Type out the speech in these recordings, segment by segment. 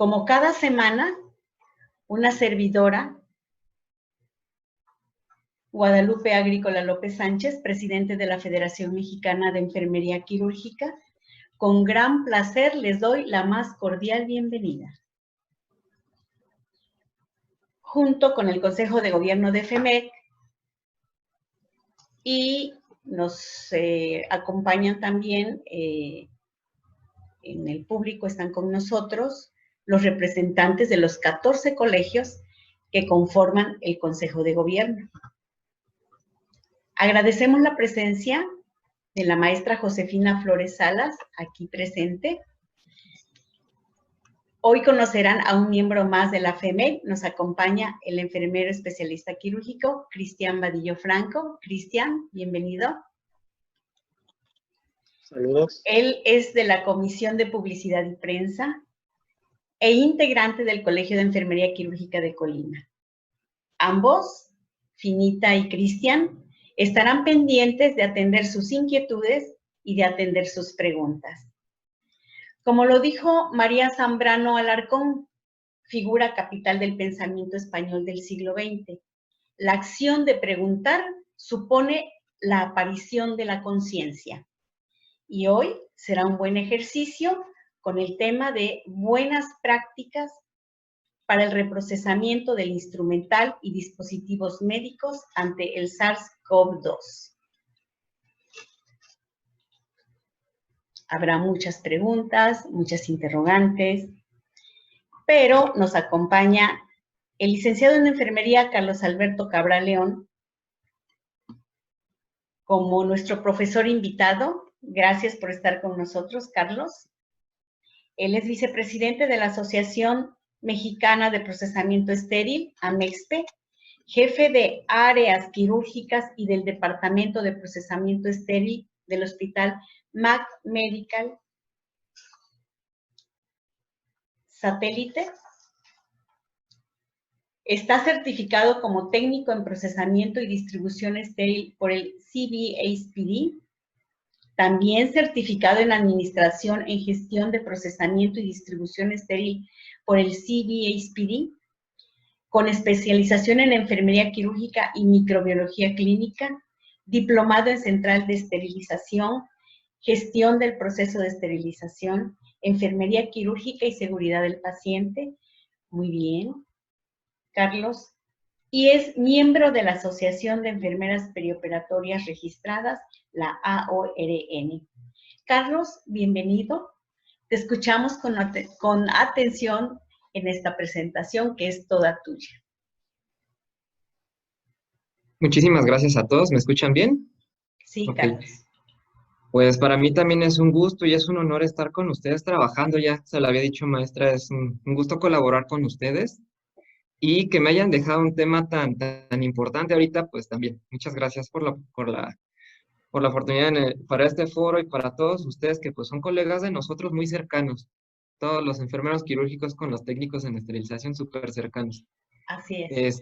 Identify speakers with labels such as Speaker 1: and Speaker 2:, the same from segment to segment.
Speaker 1: Como cada semana, una servidora, Guadalupe Agrícola López Sánchez, presidente de la Federación Mexicana de Enfermería Quirúrgica, con gran placer les doy la más cordial bienvenida. Junto con el Consejo de Gobierno de FEMEC, y nos acompañan también, en el público están con nosotros los representantes de los 14 colegios que conforman el Consejo de Gobierno. Agradecemos la presencia de la maestra Josefina Flores Salas, aquí presente. Hoy conocerán a un miembro más de la FEMEC. Nos acompaña el enfermero especialista quirúrgico, Cristian Vadillo Franco. Cristian, bienvenido.
Speaker 2: Saludos.
Speaker 1: Él es de la Comisión de Publicidad y Prensa e integrante del Colegio de Enfermería Quirúrgica de Colima. Ambos, Finita y Cristian, estarán pendientes de atender sus inquietudes y de atender sus preguntas. Como lo dijo María Zambrano Alarcón, figura capital del pensamiento español del siglo XX, la acción de preguntar supone la aparición de la conciencia. Y hoy será un buen ejercicio con el tema de buenas prácticas para el reprocesamiento del instrumental y dispositivos médicos ante el SARS-CoV-2. Habrá muchas preguntas, muchas interrogantes, pero nos acompaña el licenciado en enfermería Carlos Alberto Cabral León como nuestro profesor invitado. Gracias por estar con nosotros, Carlos. Él es vicepresidente de la Asociación Mexicana de Procesamiento Estéril, AMEXPE, jefe de áreas quirúrgicas y del Departamento de Procesamiento Estéril del Hospital Mac Medical Satélite. Está certificado como técnico en procesamiento y distribución estéril por el CBASPD. También certificado en administración en gestión de procesamiento y distribución estéril por el CBASPD, con especialización en enfermería quirúrgica y microbiología clínica, diplomado en central de esterilización, gestión del proceso de esterilización, enfermería quirúrgica y seguridad del paciente. Muy bien, Carlos. Y es miembro de la Asociación de Enfermeras Perioperatorias Registradas, la AORN. Carlos, bienvenido. Te escuchamos con atención en esta presentación que es toda tuya.
Speaker 2: Muchísimas gracias a todos. ¿Me escuchan bien?
Speaker 1: Sí,
Speaker 2: Okay.
Speaker 1: Carlos.
Speaker 2: Pues para mí también es un gusto y es un honor estar con ustedes trabajando. Ya se lo había dicho, maestra, es un gusto colaborar con ustedes y que me hayan dejado un tema tan importante ahorita, pues también. Muchas gracias por la oportunidad para este foro y para todos ustedes que pues son colegas de nosotros muy cercanos. Todos los enfermeros quirúrgicos con los técnicos en esterilización súper cercanos.
Speaker 1: Así es.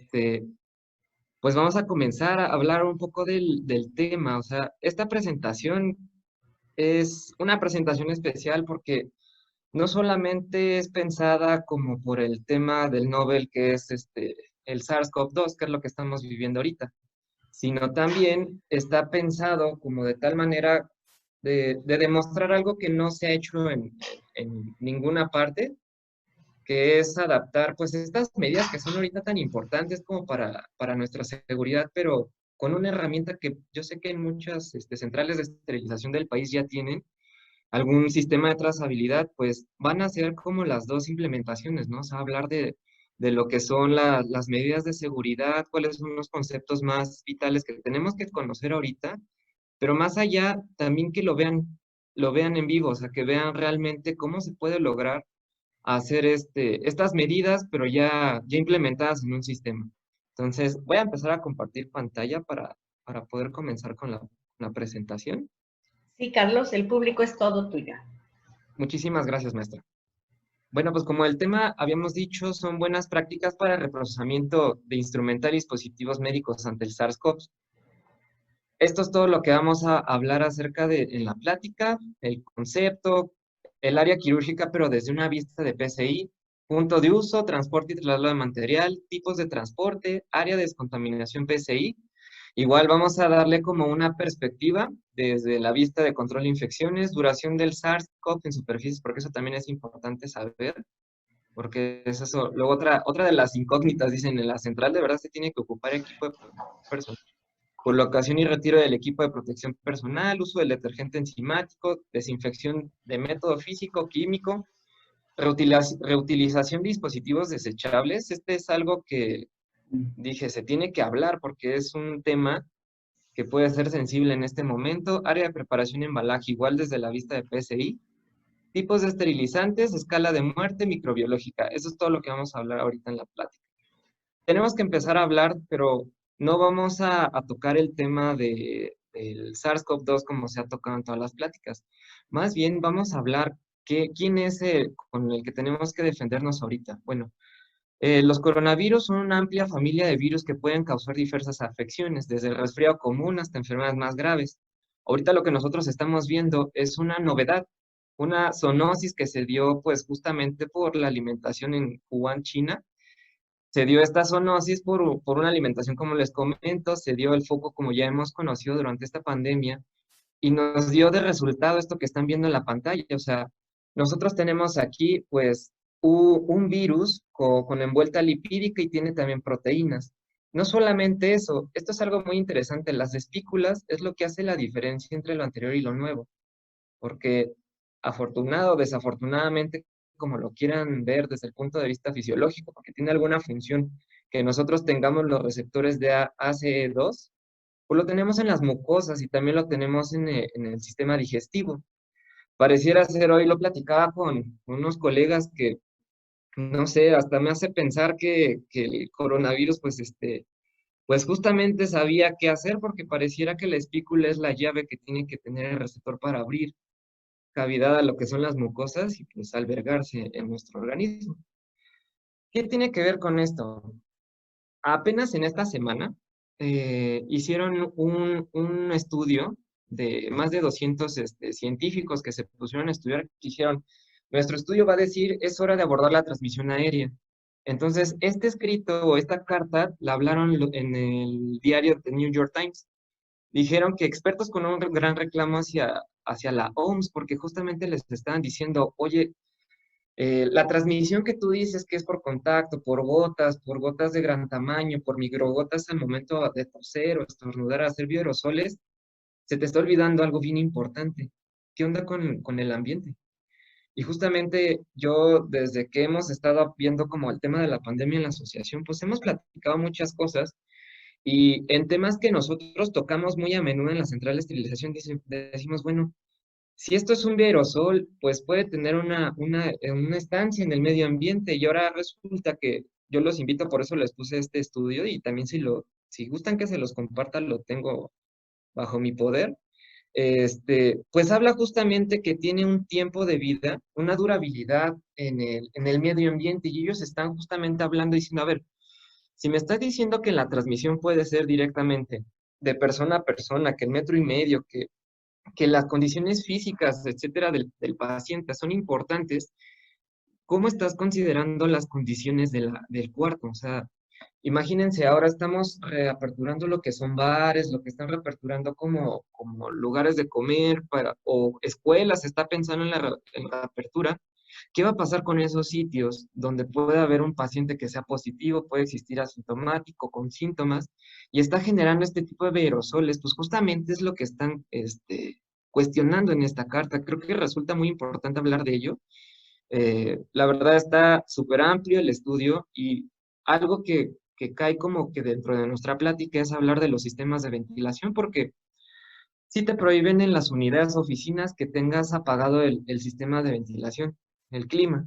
Speaker 2: Pues vamos a comenzar a hablar un poco del tema. O sea, esta presentación es una presentación especial porque no solamente es pensada como por el tema del Nobel, que es el SARS-CoV-2, que es lo que estamos viviendo ahorita, sino también está pensado como de tal manera de demostrar algo que no se ha hecho en ninguna parte, que es adaptar pues estas medidas que son ahorita tan importantes como para nuestra seguridad, pero con una herramienta que yo sé que en muchas centrales de esterilización del país ya tienen algún sistema de trazabilidad, pues van a ser como las dos implementaciones, ¿no? O sea, hablar de lo que son las medidas de seguridad, cuáles son los conceptos más vitales que tenemos que conocer ahorita, pero más allá también que lo vean en vivo, o sea, que vean realmente cómo se puede lograr hacer estas medidas, pero ya implementadas en un sistema. Entonces, voy a empezar a compartir pantalla para poder comenzar con la presentación.
Speaker 1: Sí, Carlos, el público es todo tuyo.
Speaker 2: Muchísimas gracias, maestra. Bueno, pues como el tema habíamos dicho, son buenas prácticas para el reprocesamiento de instrumental y dispositivos médicos ante el SARS-CoV. Esto es todo lo que vamos a hablar acerca en la plática, el concepto, el área quirúrgica, pero desde una vista de PCI, punto de uso, transporte y traslado de material, tipos de transporte, área de descontaminación PSI. Igual vamos a darle como una perspectiva desde la vista de control de infecciones, duración del SARS-CoV en superficies, porque eso también es importante saber, porque es eso. Luego otra de las incógnitas, dicen, en la central de verdad se tiene que ocupar equipo de protección personal. Colocación y retiro del equipo de protección personal, uso del detergente enzimático, desinfección de método físico, químico, reutilización de dispositivos desechables. Este es algo que dije, se tiene que hablar porque es un tema que puede ser sensible en este momento. Área de preparación y embalaje, igual desde la vista de PSI. Tipos de esterilizantes, escala de muerte, microbiológica. Eso es todo lo que vamos a hablar ahorita en la plática. Tenemos que empezar a hablar, pero no vamos a tocar el tema del SARS-CoV-2 como se ha tocado en todas las pláticas. Más bien vamos a hablar quién es el con el que tenemos que defendernos ahorita. Bueno, los coronavirus son una amplia familia de virus que pueden causar diversas afecciones, desde el resfriado común hasta enfermedades más graves. Ahorita lo que nosotros estamos viendo es una novedad, una zoonosis que se dio pues justamente por la alimentación en Wuhan, China. Se dio esta zoonosis por una alimentación, como les comento, se dio el foco como ya hemos conocido durante esta pandemia y nos dio de resultado esto que están viendo en la pantalla. O sea, nosotros tenemos aquí pues un virus con envuelta lipídica y tiene también proteínas. No solamente eso, esto es algo muy interesante, las espículas es lo que hace la diferencia entre lo anterior y lo nuevo, porque afortunado o desafortunadamente, como lo quieran ver desde el punto de vista fisiológico, porque tiene alguna función que nosotros tengamos los receptores de ACE2, pues lo tenemos en las mucosas y también lo tenemos en el sistema digestivo. Pareciera ser, hoy lo platicaba con unos colegas que, no sé, hasta me hace pensar que el coronavirus, pues justamente sabía qué hacer porque pareciera que la espícula es la llave que tiene que tener el receptor para abrir cavidad a lo que son las mucosas y pues albergarse en nuestro organismo. ¿Qué tiene que ver con esto? Apenas en esta semana hicieron un estudio de más de 200 científicos que se pusieron a estudiar, que dijeron, nuestro estudio va a decir, es hora de abordar la transmisión aérea. Entonces, este escrito o esta carta la hablaron en el diario The New York Times. Dijeron que expertos con un gran reclamo hacia la OMS, porque justamente les estaban diciendo, oye, la transmisión que tú dices que es por contacto, por gotas de gran tamaño, por microgotas al momento de toser o estornudar, hacer bioaerosoles, se te está olvidando algo bien importante. ¿Qué onda con el ambiente? Y justamente yo, desde que hemos estado viendo como el tema de la pandemia en la asociación, pues hemos platicado muchas cosas y en temas que nosotros tocamos muy a menudo en la central de esterilización, decimos, bueno, si esto es un aerosol, pues puede tener una estancia en el medio ambiente y ahora resulta que yo los invito, por eso les puse este estudio y también si gustan que se los compartan, lo tengo bajo mi poder. Pues habla justamente que tiene un tiempo de vida, una durabilidad en el medio ambiente y ellos están justamente hablando diciendo, a ver, si me estás diciendo que la transmisión puede ser directamente de persona a persona, que el metro y medio, que las condiciones físicas, etcétera, del paciente son importantes, ¿cómo estás considerando las condiciones del cuarto? O sea, imagínense, ahora estamos reaperturando lo que son bares, lo que están reaperturando como lugares de comer o escuelas, se está pensando en la apertura. ¿Qué va a pasar con esos sitios donde puede haber un paciente que sea positivo, puede existir asintomático, con síntomas, y está generando este tipo de aerosoles? Pues justamente es lo que están cuestionando en esta carta. Creo que resulta muy importante hablar de ello. La verdad está súper amplio el estudio y algo que cae como que dentro de nuestra plática es hablar de los sistemas de ventilación, porque sí te prohíben en las unidades oficinas que tengas apagado el sistema de ventilación, el clima.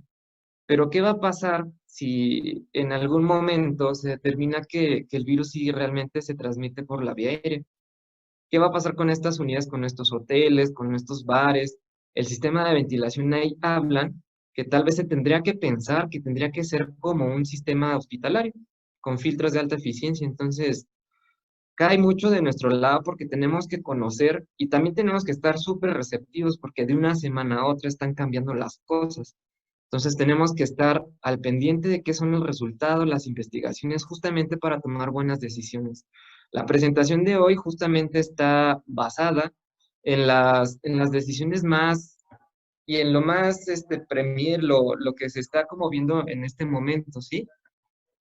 Speaker 2: Pero ¿qué va a pasar si en algún momento se determina que el virus sí realmente se transmite por la vía aérea? ¿Qué va a pasar con estas unidades, con estos hoteles, con estos bares? El sistema de ventilación ahí hablan que tal vez se tendría que pensar que tendría que ser como un sistema hospitalario, con filtros de alta eficiencia. Entonces, cae mucho de nuestro lado porque tenemos que conocer y también tenemos que estar súper receptivos porque de una semana a otra están cambiando las cosas. Entonces tenemos que estar al pendiente de qué son los resultados, las investigaciones, justamente para tomar buenas decisiones. La presentación de hoy justamente está basada en las decisiones más y en lo más premier, lo que se está como viendo en este momento, ¿sí?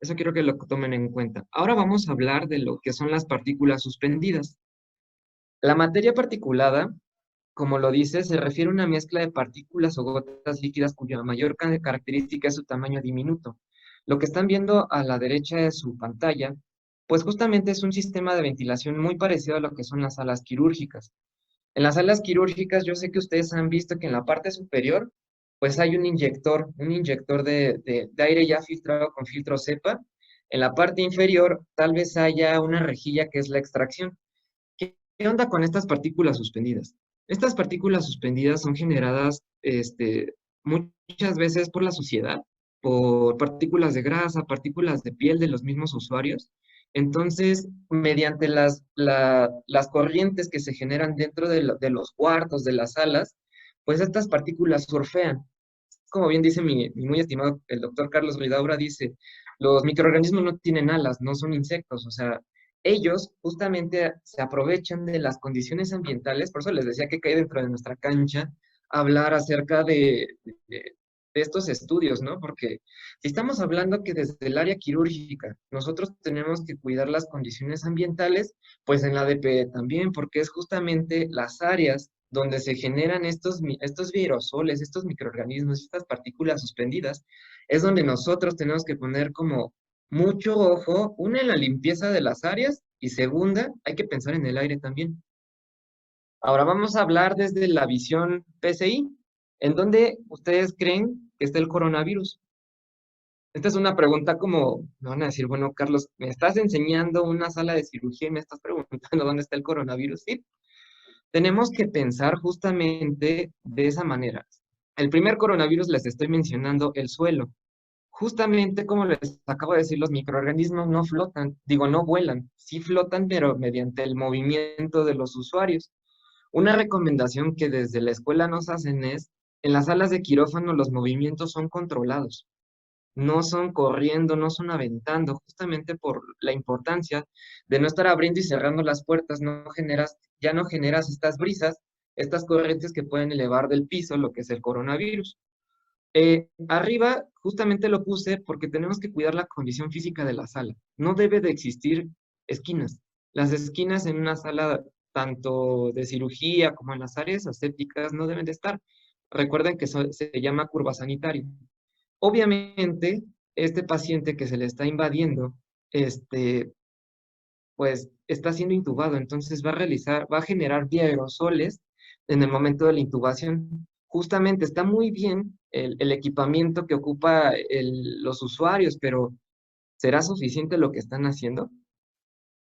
Speaker 2: Eso quiero que lo tomen en cuenta. Ahora vamos a hablar de lo que son las partículas suspendidas. La materia particulada, como lo dice, se refiere a una mezcla de partículas o gotas líquidas cuya mayor característica es su tamaño diminuto. Lo que están viendo a la derecha de su pantalla, pues justamente es un sistema de ventilación muy parecido a lo que son las salas quirúrgicas. En las salas quirúrgicas, yo sé que ustedes han visto que en la parte superior, pues hay un inyector de aire ya filtrado con filtro CEPA. En la parte inferior, tal vez haya una rejilla que es la extracción. ¿Qué onda con estas partículas suspendidas? Estas partículas suspendidas son generadas muchas veces por la suciedad, por partículas de grasa, partículas de piel de los mismos usuarios. Entonces, mediante las corrientes que se generan dentro de los cuartos, de las salas, pues estas partículas surfean. Como bien dice mi muy estimado, el doctor Carlos Ridaura, dice, los microorganismos no tienen alas, no son insectos, o sea, ellos justamente se aprovechan de las condiciones ambientales, por eso les decía que cae dentro de nuestra cancha hablar acerca de estos estudios, ¿no? Porque si estamos hablando que desde el área quirúrgica nosotros tenemos que cuidar las condiciones ambientales, pues en la DPE también, porque es justamente las áreas donde se generan estos aerosoles, estos microorganismos, estas partículas suspendidas, es donde nosotros tenemos que poner como mucho ojo, una en la limpieza de las áreas y segunda, hay que pensar en el aire también. Ahora vamos a hablar desde la visión PCI. ¿En dónde ustedes creen que está el coronavirus? Esta es una pregunta como, me van a decir, bueno, Carlos, me estás enseñando una sala de cirugía y me estás preguntando dónde está el coronavirus. Sí, tenemos que pensar justamente de esa manera. El primer coronavirus les estoy mencionando el suelo. Justamente como les acabo de decir, los microorganismos no flotan, digo, no vuelan, sí flotan, pero mediante el movimiento de los usuarios. Una recomendación que desde la escuela nos hacen es, en las salas de quirófano los movimientos son controlados, no son corriendo, no son aventando, justamente por la importancia de no estar abriendo y cerrando las puertas, ya no generas estas brisas, estas corrientes que pueden elevar del piso lo que es el coronavirus. Arriba justamente lo puse porque tenemos que cuidar la condición física de la sala. No debe de existir esquinas. Las esquinas en una sala, tanto de cirugía como en las áreas asépticas, no deben de estar. Recuerden que se llama curva sanitaria. Obviamente, este paciente que se le está invadiendo, pues está siendo intubado, entonces va a generar aerosoles en el momento de la intubación. Justamente está muy bien el equipamiento que ocupa los usuarios, pero ¿será suficiente lo que están haciendo?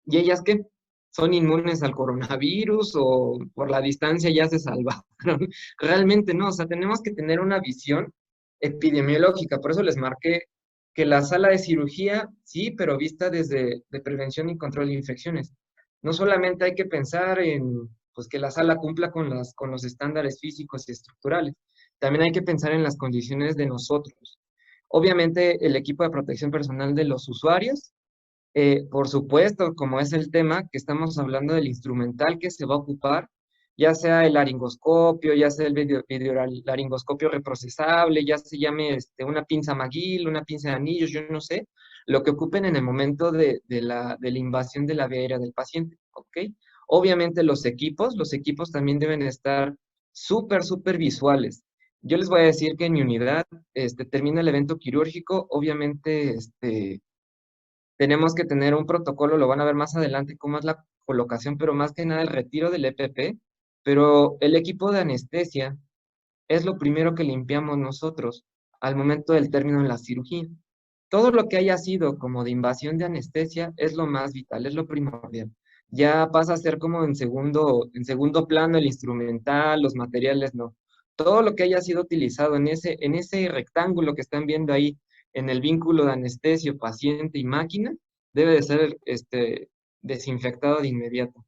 Speaker 2: ¿Y ellas qué? ¿Son inmunes al coronavirus o por la distancia ya se salvaron? Realmente no, o sea, tenemos que tener una visión epidemiológica, por eso les marqué que la sala de cirugía, sí, pero vista desde de prevención y control de infecciones. No solamente hay que pensar en pues, que la sala cumpla con los estándares físicos y estructurales, también hay que pensar en las condiciones de nosotros. Obviamente, el equipo de protección personal de los usuarios, por supuesto, como es el tema que estamos hablando del instrumental que se va a ocupar, ya sea el laringoscopio, ya sea el laringoscopio reprocesable, ya se llame una pinza McGill, una pinza de anillos, yo no sé, lo que ocupen en el momento de la invasión de la vía aérea del paciente, ¿ok? Obviamente los equipos también deben estar súper visuales. Yo les voy a decir que en mi unidad, termina el evento quirúrgico, obviamente, tenemos que tener un protocolo, lo van a ver más adelante, cómo es la colocación, pero más que nada el retiro del EPP, pero el equipo de anestesia es lo primero que limpiamos nosotros al momento del término de la cirugía. Todo lo que haya sido como de invasión de anestesia es lo más vital, es lo primordial. Ya pasa a ser como en segundo plano el instrumental, los materiales, no. Todo lo que haya sido utilizado en ese rectángulo que están viendo ahí, en el vínculo de anestesio, paciente y máquina, debe de ser desinfectado de inmediato.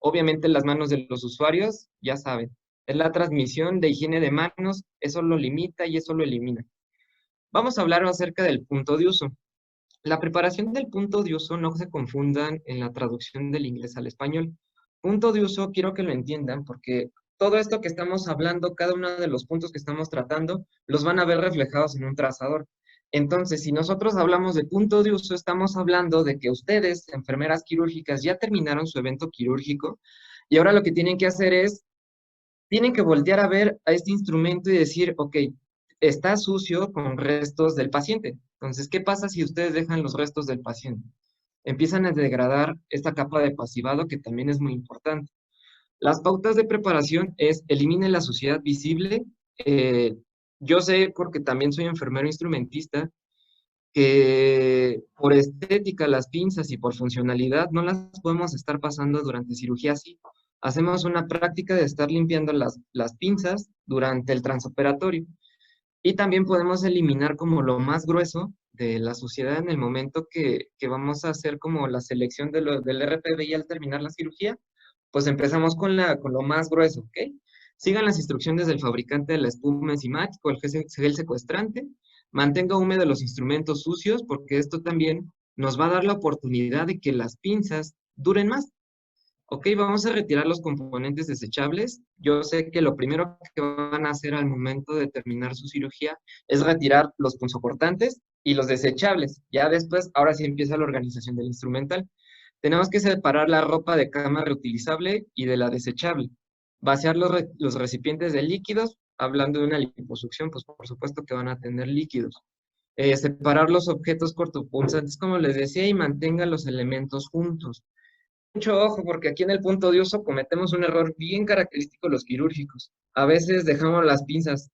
Speaker 2: Obviamente las manos de los usuarios, ya saben, es la transmisión de higiene de manos, eso lo limita y eso lo elimina. Vamos a hablar acerca del punto de uso. La preparación del punto de uso no se confundan en la traducción del inglés al español. Punto de uso, quiero que lo entiendan porque todo esto que estamos hablando, cada uno de los puntos que estamos tratando, los van a ver reflejados en un trazador. Entonces, si nosotros hablamos de punto de uso, estamos hablando de que ustedes, enfermeras quirúrgicas, ya terminaron su evento quirúrgico y ahora lo que tienen que hacer es tienen que voltear a ver a este instrumento y decir, ok, está sucio con restos del paciente. Entonces, ¿qué pasa si ustedes dejan los restos del paciente? Empiezan a degradar esta capa de pasivado que también es muy importante. Las pautas de preparación es eliminen la suciedad visible. Eh, yo sé, porque también soy enfermero instrumentista, que por estética las pinzas y por funcionalidad no las podemos estar pasando durante cirugía así. Hacemos una práctica de estar limpiando las pinzas durante el transoperatorio y también podemos eliminar como lo más grueso de la suciedad en el momento que vamos a hacer como la selección del RPBI al terminar la cirugía, pues empezamos con lo más grueso, ¿ok? Sigan las instrucciones del fabricante de la espuma enzimática o el gel secuestrante. Mantenga húmedos los instrumentos sucios porque esto también nos va a dar la oportunidad de que las pinzas duren más. Ok, vamos a retirar los componentes desechables. Yo sé que lo primero que van a hacer al momento de terminar su cirugía es retirar los punzocortantes y los desechables. Ya después, ahora sí empieza la organización del instrumental. Tenemos que separar la ropa de cama reutilizable y de la desechable. Vaciar los recipientes de líquidos, hablando de una liposucción, pues por supuesto que van a tener líquidos. Separar los objetos cortopunzantes, como les decía, y mantenga los elementos juntos. Mucho ojo, porque aquí en el punto de uso cometemos un error bien característico de los quirúrgicos. A veces dejamos las pinzas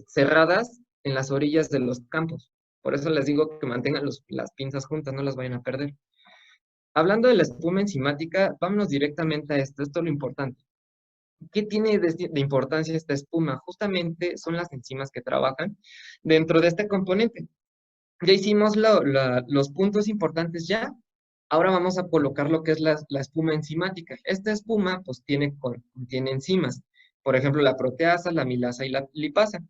Speaker 2: cerradas en las orillas de los campos. Por eso les digo que mantengan las pinzas juntas, no las vayan a perder. Hablando de la espuma enzimática, vámonos directamente a esto. Esto es lo importante. ¿Qué tiene de importancia esta espuma? Justamente son las enzimas que trabajan dentro de este componente. Ya hicimos los puntos importantes ya. Ahora vamos a colocar lo que es la espuma enzimática. Esta espuma pues contiene enzimas. Por ejemplo, la proteasa, la milasa y la lipasa.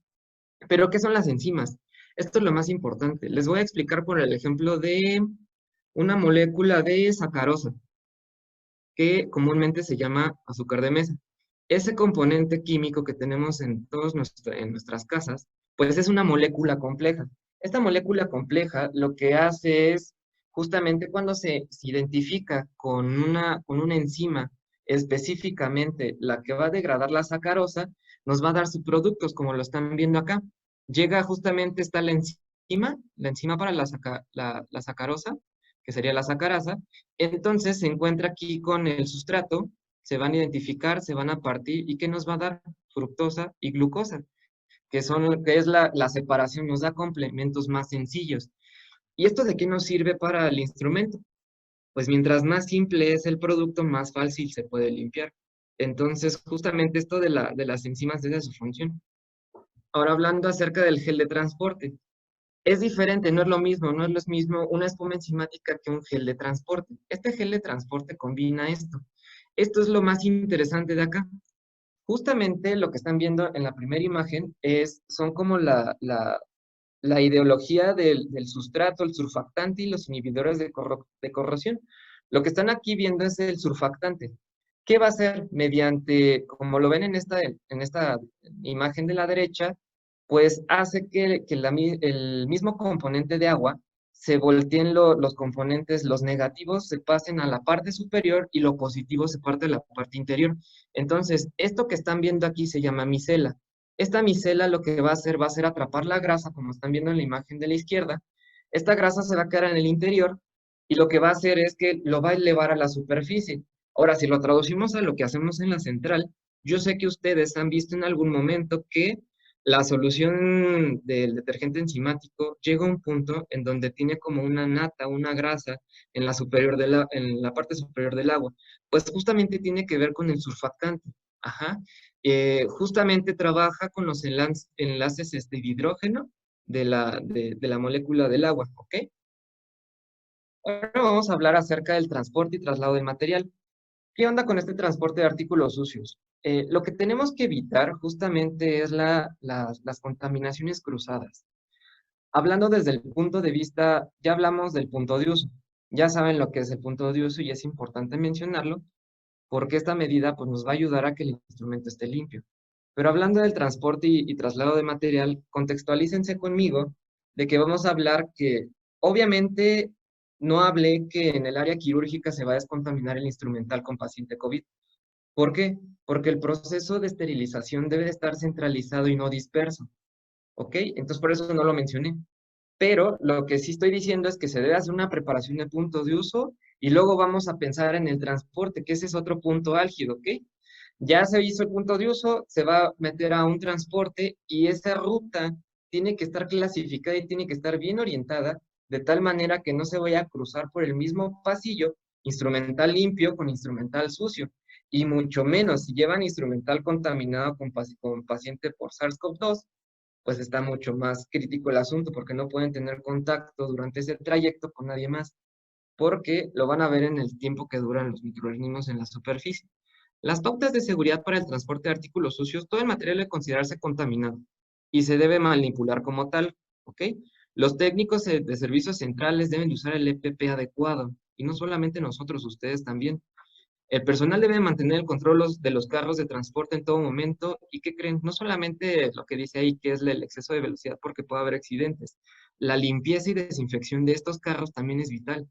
Speaker 2: ¿Pero qué son las enzimas? Esto es lo más importante. Les voy a explicar por el ejemplo de una molécula de sacarosa, que comúnmente se llama azúcar de mesa. Ese componente químico que tenemos en nuestras casas, pues es una molécula compleja. Esta molécula compleja lo que hace es, justamente cuando se identifica con una enzima, específicamente la que va a degradar la sacarosa, nos va a dar subproductos, como lo están viendo acá. Llega justamente, está la enzima para la sacarosa, que sería la sacarasa, entonces se encuentra aquí con el sustrato, se van a identificar, se van a partir, ¿y qué nos va a dar? Fructosa y glucosa, que es la separación, nos da complementos más sencillos. ¿Y esto de qué nos sirve para el instrumento? Pues mientras más simple es el producto, más fácil se puede limpiar. Entonces, justamente esto de las enzimas es de su función. Ahora hablando acerca del gel de transporte. Es diferente, no es lo mismo, no es lo mismo una espuma enzimática que un gel de transporte. Este gel de transporte combina esto. Esto es lo más interesante de acá. Justamente lo que están viendo en la primera imagen son como la ideología del sustrato, el surfactante y los inhibidores de corrosión. Lo que están aquí viendo es el surfactante. ¿Qué va a hacer? Mediante, como lo ven en esta imagen de la derecha, pues hace que el mismo componente de agua se volteen los componentes, los negativos se pasen a la parte superior y lo positivo se parte a la parte interior. Entonces, esto que están viendo aquí se llama micela. Esta micela lo que va a ser atrapar la grasa, como están viendo en la imagen de la izquierda. Esta grasa se va a quedar en el interior y lo que va a hacer es que lo va a elevar a la superficie. Ahora, si lo traducimos a lo que hacemos en la central, yo sé que ustedes han visto en algún momento que la solución del detergente enzimático llega a un punto en donde tiene como una nata, una grasa en la parte superior del agua. Pues justamente tiene que ver con el surfactante. Ajá. Justamente trabaja con los enlaces de hidrógeno de la molécula del agua, ¿ok? Ahora vamos a hablar acerca del transporte y traslado de material. ¿Qué onda con este transporte de artículos sucios? Lo que tenemos que evitar justamente es las contaminaciones cruzadas. Hablando desde el punto de vista, ya hablamos del punto de uso. Ya saben lo que es el punto de uso y es importante mencionarlo porque esta medida pues, nos va a ayudar a que el instrumento esté limpio. Pero hablando del transporte y traslado de material, contextualícense conmigo de que vamos a hablar que obviamente no hablé que en el área quirúrgica se va a descontaminar el instrumental con paciente COVID. ¿Por qué? Porque el proceso de esterilización debe de estar centralizado y no disperso. ¿Ok? Entonces por eso no lo mencioné. Pero lo que sí estoy diciendo es que se debe hacer una preparación de punto de uso y luego vamos a pensar en el transporte, que ese es otro punto álgido, ¿ok? Ya se hizo el punto de uso, se va a meter a un transporte y esa ruta tiene que estar clasificada y tiene que estar bien orientada de tal manera que no se vaya a cruzar por el mismo pasillo instrumental limpio con instrumental sucio. Y mucho menos si llevan instrumental contaminado con paciente por SARS-CoV-2, pues está mucho más crítico el asunto porque no pueden tener contacto durante ese trayecto con nadie más, porque lo van a ver en el tiempo que duran los microorganismos en la superficie. Las pautas de seguridad para el transporte de artículos sucios, todo el material debe considerarse contaminado y se debe manipular como tal, ¿ok? Los técnicos de servicios centrales deben de usar el EPP adecuado y no solamente nosotros, ustedes también. El personal debe mantener el control de los carros de transporte en todo momento y ¿qué creen? No solamente lo que dice ahí que es el exceso de velocidad porque puede haber accidentes, la limpieza y desinfección de estos carros también es vital.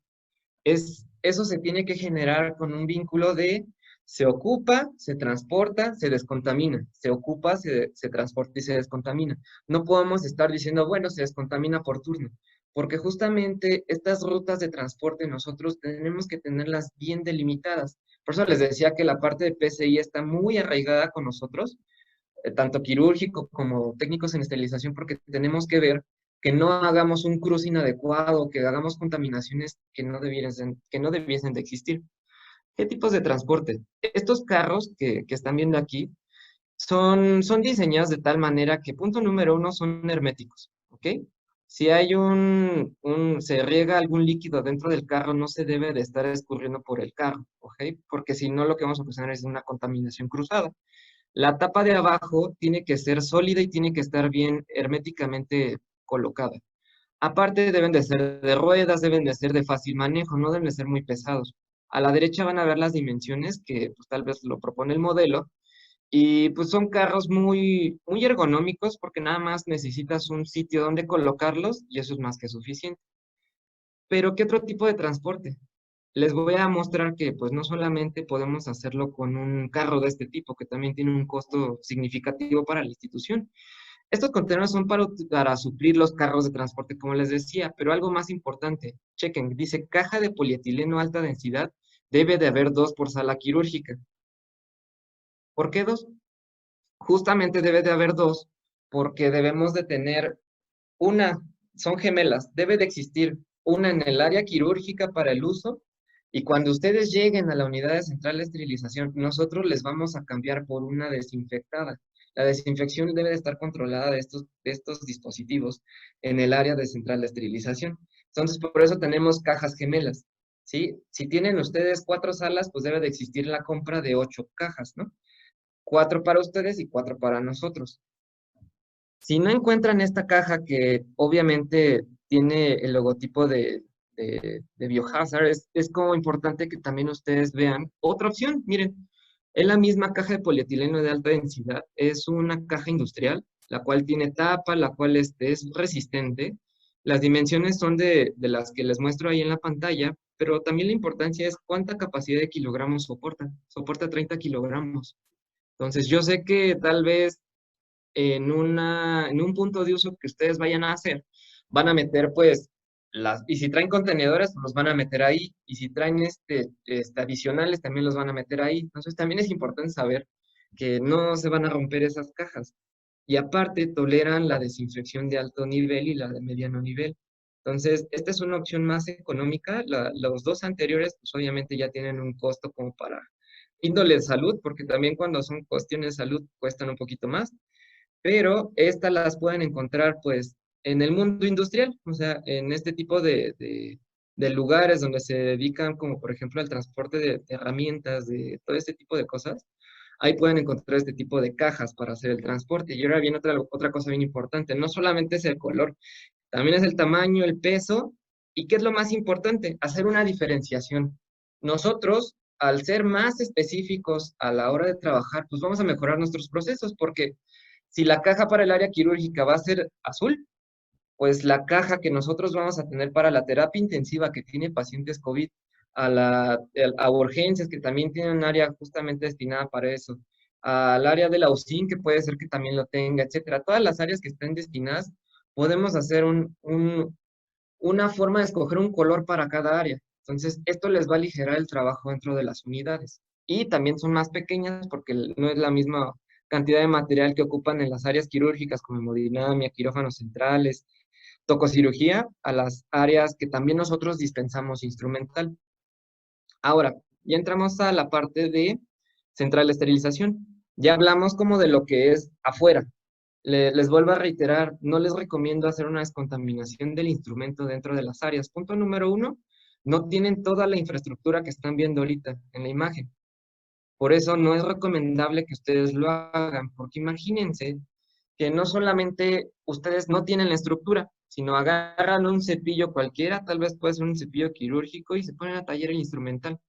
Speaker 2: Eso se tiene que generar con un vínculo de se ocupa, se transporta, se descontamina, se ocupa, se transporta y se descontamina. No podemos estar diciendo, bueno, se descontamina por turno, porque justamente estas rutas de transporte nosotros tenemos que tenerlas bien delimitadas. Por eso les decía que la parte de PCI está muy arraigada con nosotros, tanto quirúrgico como técnicos en esterilización, porque tenemos que ver que no hagamos un cruce inadecuado, que hagamos contaminaciones que no debiesen de existir. ¿Qué tipos de transporte? Estos carros que están viendo aquí son diseñados de tal manera que, punto número uno, son herméticos, ¿ok? Si hay se riega algún líquido dentro del carro, no se debe de estar escurriendo por el carro, ¿ok? Porque si no, lo que vamos a ocasionar es una contaminación cruzada. La tapa de abajo tiene que ser sólida y tiene que estar bien herméticamente colocada. Aparte deben de ser de ruedas, deben de ser de fácil manejo, no deben de ser muy pesados. A la derecha van a ver las dimensiones que pues, tal vez lo propone el modelo y pues son carros muy ergonómicos porque nada más necesitas un sitio donde colocarlos y eso es más que suficiente. Pero ¿qué otro tipo de transporte? Les voy a mostrar que pues no solamente podemos hacerlo con un carro de este tipo, que también tiene un costo significativo para la institución. Estos contenedores son para suplir los carros de transporte, como les decía, pero algo más importante, chequen, dice caja de polietileno alta densidad, debe de haber 2 por sala quirúrgica. ¿Por qué 2? Justamente debe de haber 2 porque debemos de tener una, son gemelas, debe de existir una en el área quirúrgica para el uso y cuando ustedes lleguen a la unidad de central de esterilización, nosotros les vamos a cambiar por una desinfectada. La desinfección debe de estar controlada de estos dispositivos en el área de central de esterilización. Entonces, por eso tenemos cajas gemelas, ¿sí? Si tienen ustedes 4 salas, pues debe de existir la compra de 8 cajas, ¿no? 4 para ustedes y 4 para nosotros. Si no encuentran esta caja que obviamente tiene el logotipo de Biohazard, es como importante que también ustedes vean otra opción. Miren, es la misma caja de polietileno de alta densidad, es una caja industrial, la cual tiene tapa, la cual es resistente. Las dimensiones son de las que les muestro ahí en la pantalla, pero también la importancia es cuánta capacidad de kilogramos soporta. Soporta 30 kilogramos. Entonces, yo sé que tal vez en un punto de uso que ustedes vayan a hacer, van a meter pues y si traen contenedores, los van a meter ahí, y si traen adicionales, también los van a meter ahí. Entonces también es importante saber que no se van a romper esas cajas. Y aparte, toleran la desinfección de alto nivel y la de mediano nivel. Entonces, esta es una opción más económica. Los dos anteriores, pues obviamente ya tienen un costo como para índole de salud, porque también cuando son cuestiones de salud cuestan un poquito más, pero estas las pueden encontrar pues en el mundo industrial, o sea, en este tipo de lugares donde se dedican como por ejemplo al transporte de herramientas, de todo este tipo de cosas, ahí pueden encontrar este tipo de cajas para hacer el transporte. Y ahora viene otra cosa bien importante, no solamente es el color, También es el tamaño, el peso, y ¿qué es lo más importante? Hacer una diferenciación. Nosotros, al ser más específicos a la hora de trabajar, pues vamos a mejorar nuestros procesos, porque si la caja para el área quirúrgica va a ser azul, pues la caja que nosotros vamos a tener para la terapia intensiva que tiene pacientes COVID, a urgencias que también tiene un área justamente destinada para eso, al área de la UCIN que puede ser que también lo tenga, etcétera. Todas las áreas que estén destinadas, podemos hacer una forma de escoger un color para cada área. Entonces, esto les va a aligerar el trabajo dentro de las unidades. Y también son más pequeñas porque no es la misma cantidad de material que ocupan en las áreas quirúrgicas como hemodinamia, quirófanos centrales, tococirugía, a las áreas que también nosotros dispensamos instrumental. Ahora, ya entramos a la parte de central de esterilización. Ya hablamos como de lo que es afuera. Les vuelvo a reiterar, no les recomiendo hacer una descontaminación del instrumento dentro de las áreas. Punto número uno, no tienen toda la infraestructura que están viendo ahorita en la imagen. Por eso no es recomendable que ustedes lo hagan, porque imagínense que no solamente ustedes no tienen la estructura, sino agarran un cepillo cualquiera, tal vez puede ser un cepillo quirúrgico y se ponen a tallar el instrumental.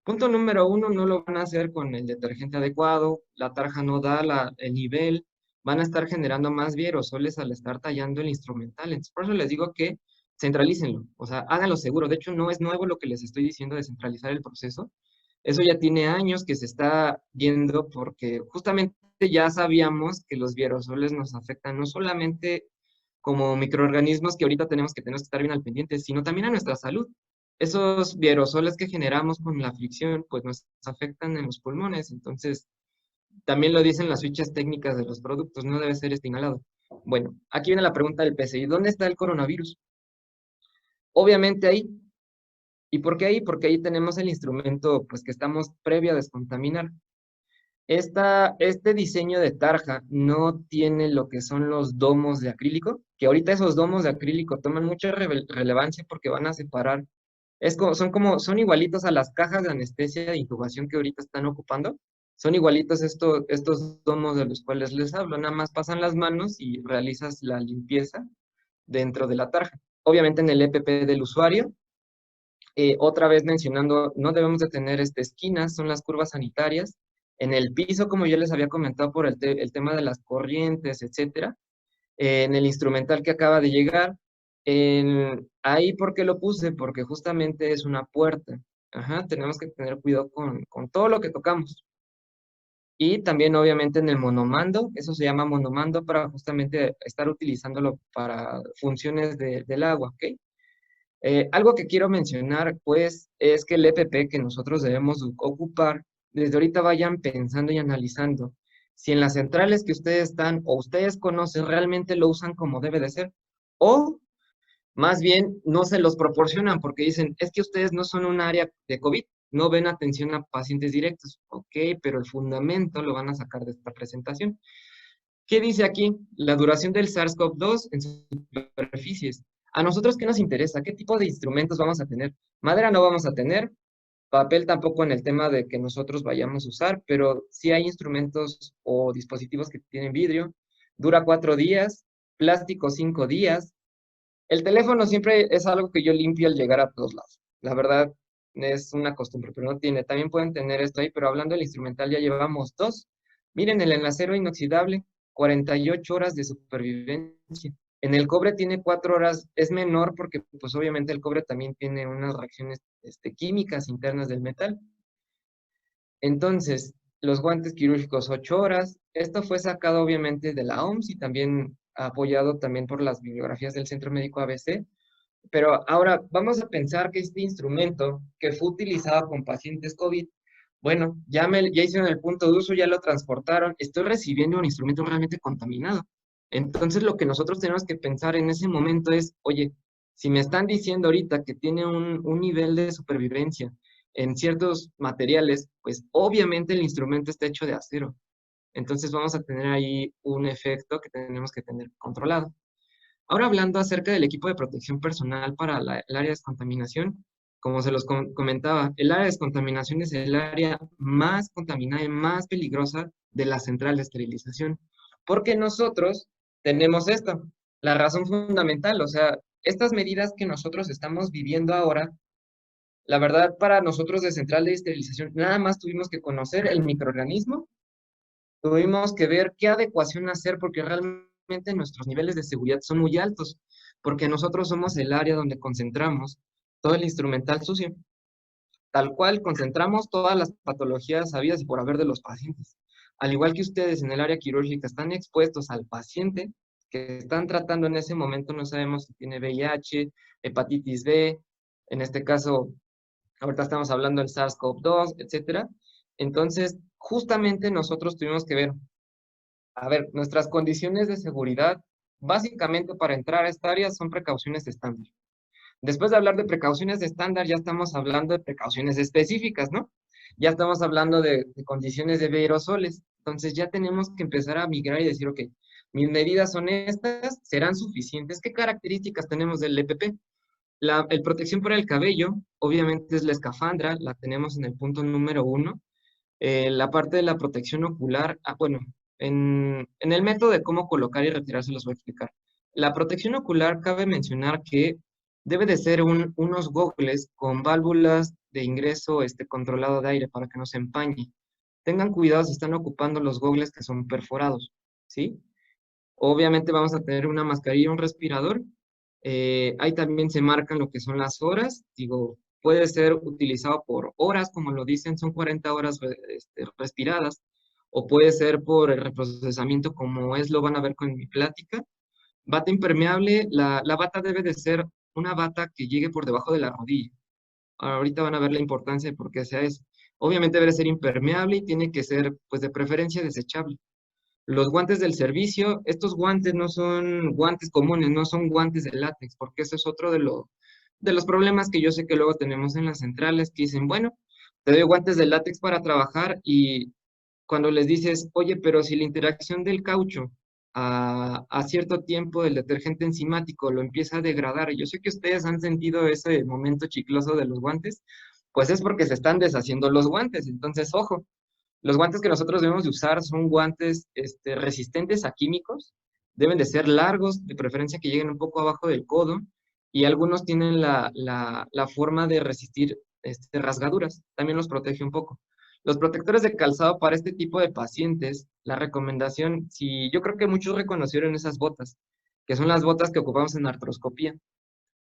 Speaker 2: Punto número uno, no lo van a hacer con el detergente adecuado, la tarja no da el nivel, van a estar generando más aerosoles al estar tallando el instrumental. Entonces, por eso les digo que centralícenlo, o sea, háganlo seguro. De hecho, no es nuevo lo que les estoy diciendo de centralizar el proceso. Eso ya tiene años que se está viendo porque justamente ya sabíamos que los aerosoles nos afectan no solamente como microorganismos que ahorita tenemos que estar bien al pendiente, sino también a nuestra salud. Esos aerosoles que generamos con la fricción, pues nos afectan en los pulmones. Entonces, también lo dicen las fichas técnicas de los productos, no debe ser inhalado. Bueno, aquí viene la pregunta del PCI. ¿Dónde está el coronavirus? Obviamente ahí. ¿Y por qué ahí? Porque ahí tenemos el instrumento pues, que estamos previo a descontaminar. Este diseño de tarja no tiene lo que son los domos de acrílico, que ahorita esos domos de acrílico toman mucha relevancia porque van a separar. Son igualitos a las cajas de anestesia de intubación que ahorita están ocupando. Son igualitos estos domos de los cuales les hablo. Nada más pasan las manos y realizas la limpieza dentro de la tarja. Obviamente en el EPP del usuario. Otra vez mencionando, no debemos de tener esquinas, son las curvas sanitarias. En el piso, como yo les había comentado por el tema de las corrientes, etcétera. En el instrumental que acaba de llegar. Ahí, ¿por qué lo puse? Porque justamente es una puerta. Ajá, tenemos que tener cuidado con todo lo que tocamos. Y también, obviamente, en el monomando, eso se llama monomando para justamente estar utilizándolo para funciones del agua, ¿ok? Algo que quiero mencionar, pues, es que el EPP que nosotros debemos ocupar, desde ahorita vayan pensando y analizando si en las centrales que ustedes están o ustedes conocen realmente lo usan como debe de ser, o más bien no se los proporcionan porque dicen, es que ustedes no son un área de COVID, no ven atención a pacientes directos. Ok, pero el fundamento lo van a sacar de esta presentación. ¿Qué dice aquí? La duración del SARS-CoV-2 en superficies. ¿A nosotros qué nos interesa? ¿Qué tipo de instrumentos vamos a tener? Madera no vamos a tener, papel tampoco en el tema de que nosotros vayamos a usar, pero sí hay instrumentos o dispositivos que tienen vidrio, dura 4 días, plástico 5 días. El teléfono siempre es algo que yo limpio al llegar a todos lados. La verdad es una costumbre, pero no tiene. También pueden tener esto ahí, pero hablando del instrumental ya llevamos 2. Miren, el enlacero inoxidable, 48 horas de supervivencia. En el cobre tiene 4 horas, es menor porque pues obviamente el cobre también tiene unas reacciones químicas internas del metal. Entonces, los guantes quirúrgicos 8 horas. Esto fue sacado obviamente de la OMS y también apoyado también por las bibliografías del Centro Médico ABC. Pero ahora vamos a pensar que este instrumento que fue utilizado con pacientes COVID, bueno, ya hicieron el punto de uso, ya lo transportaron, estoy recibiendo un instrumento realmente contaminado. Entonces lo que nosotros tenemos que pensar en ese momento es, oye, si me están diciendo ahorita que tiene un nivel de supervivencia en ciertos materiales, pues obviamente el instrumento está hecho de acero. Entonces vamos a tener ahí un efecto que tenemos que tener controlado. Ahora hablando acerca del equipo de protección personal para el área de descontaminación, como se los comentaba, el área de descontaminación es el área más contaminada y más peligrosa de la central de esterilización, porque nosotros tenemos esto. la razón fundamental. O sea, estas medidas que nosotros estamos viviendo ahora, la verdad, para nosotros de central de esterilización, nada más tuvimos que conocer el microorganismo, tuvimos que ver qué adecuación hacer, porque realmente nuestros niveles de seguridad son muy altos, porque nosotros somos el área donde concentramos todo el instrumental sucio. Tal cual, concentramos todas las patologías habidas y por haber de los pacientes. Al igual que ustedes en el área quirúrgica están expuestos al paciente que están tratando en ese momento, no sabemos si tiene VIH, hepatitis B, en este caso, ahorita estamos hablando del SARS-CoV-2, etcétera. Entonces, justamente nosotros tuvimos que ver, a ver, nuestras condiciones de seguridad, básicamente para entrar a esta área son precauciones estándar. Después de hablar de precauciones de estándar, ya estamos hablando de precauciones específicas, ¿no? Ya estamos hablando de condiciones de aerosoles. Entonces ya tenemos que empezar a migrar y decir, ok, mis medidas son estas, serán suficientes. ¿Qué características tenemos del EPP? El protección para el cabello, obviamente es la escafandra, la tenemos en el punto número 1. La parte de la protección ocular, bueno, en el método de cómo colocar y retirar se los voy a explicar. La protección ocular cabe mencionar que debe de ser unos gogles con válvulas de ingreso controlado de aire para que no se empañe. Tengan cuidado si están ocupando los gogles que son perforados, ¿sí? Obviamente vamos a tener una mascarilla y un respirador. Ahí también se marcan lo que son las horas. Digo, puede ser utilizado por horas, como lo dicen, son 40 horas respiradas, o puede ser por el reprocesamiento, como es, lo van a ver con mi plática. Bata impermeable, la bata debe de ser una bata que llegue por debajo de la rodilla. Ahorita van a ver la importancia de por qué sea eso. Obviamente debe ser impermeable y tiene que ser, pues de preferencia, desechable. Los guantes del servicio, estos guantes no son guantes comunes, no son guantes de látex, porque eso es otro de los problemas que yo sé que luego tenemos en las centrales, que dicen, bueno, te doy guantes de látex para trabajar y cuando les dices, oye, pero si la interacción del caucho a cierto tiempo del detergente enzimático lo empieza a degradar, yo sé que ustedes han sentido ese momento chicloso de los guantes, pues es porque se están deshaciendo los guantes, entonces, ojo. Los guantes que nosotros debemos de usar son guantes resistentes a químicos, deben de ser largos, de preferencia que lleguen un poco abajo del codo, y algunos tienen la forma de resistir rasgaduras, también los protege un poco. Los protectores de calzado para este tipo de pacientes, la recomendación, si yo creo que muchos reconocieron esas botas, que son las botas que ocupamos en artroscopía.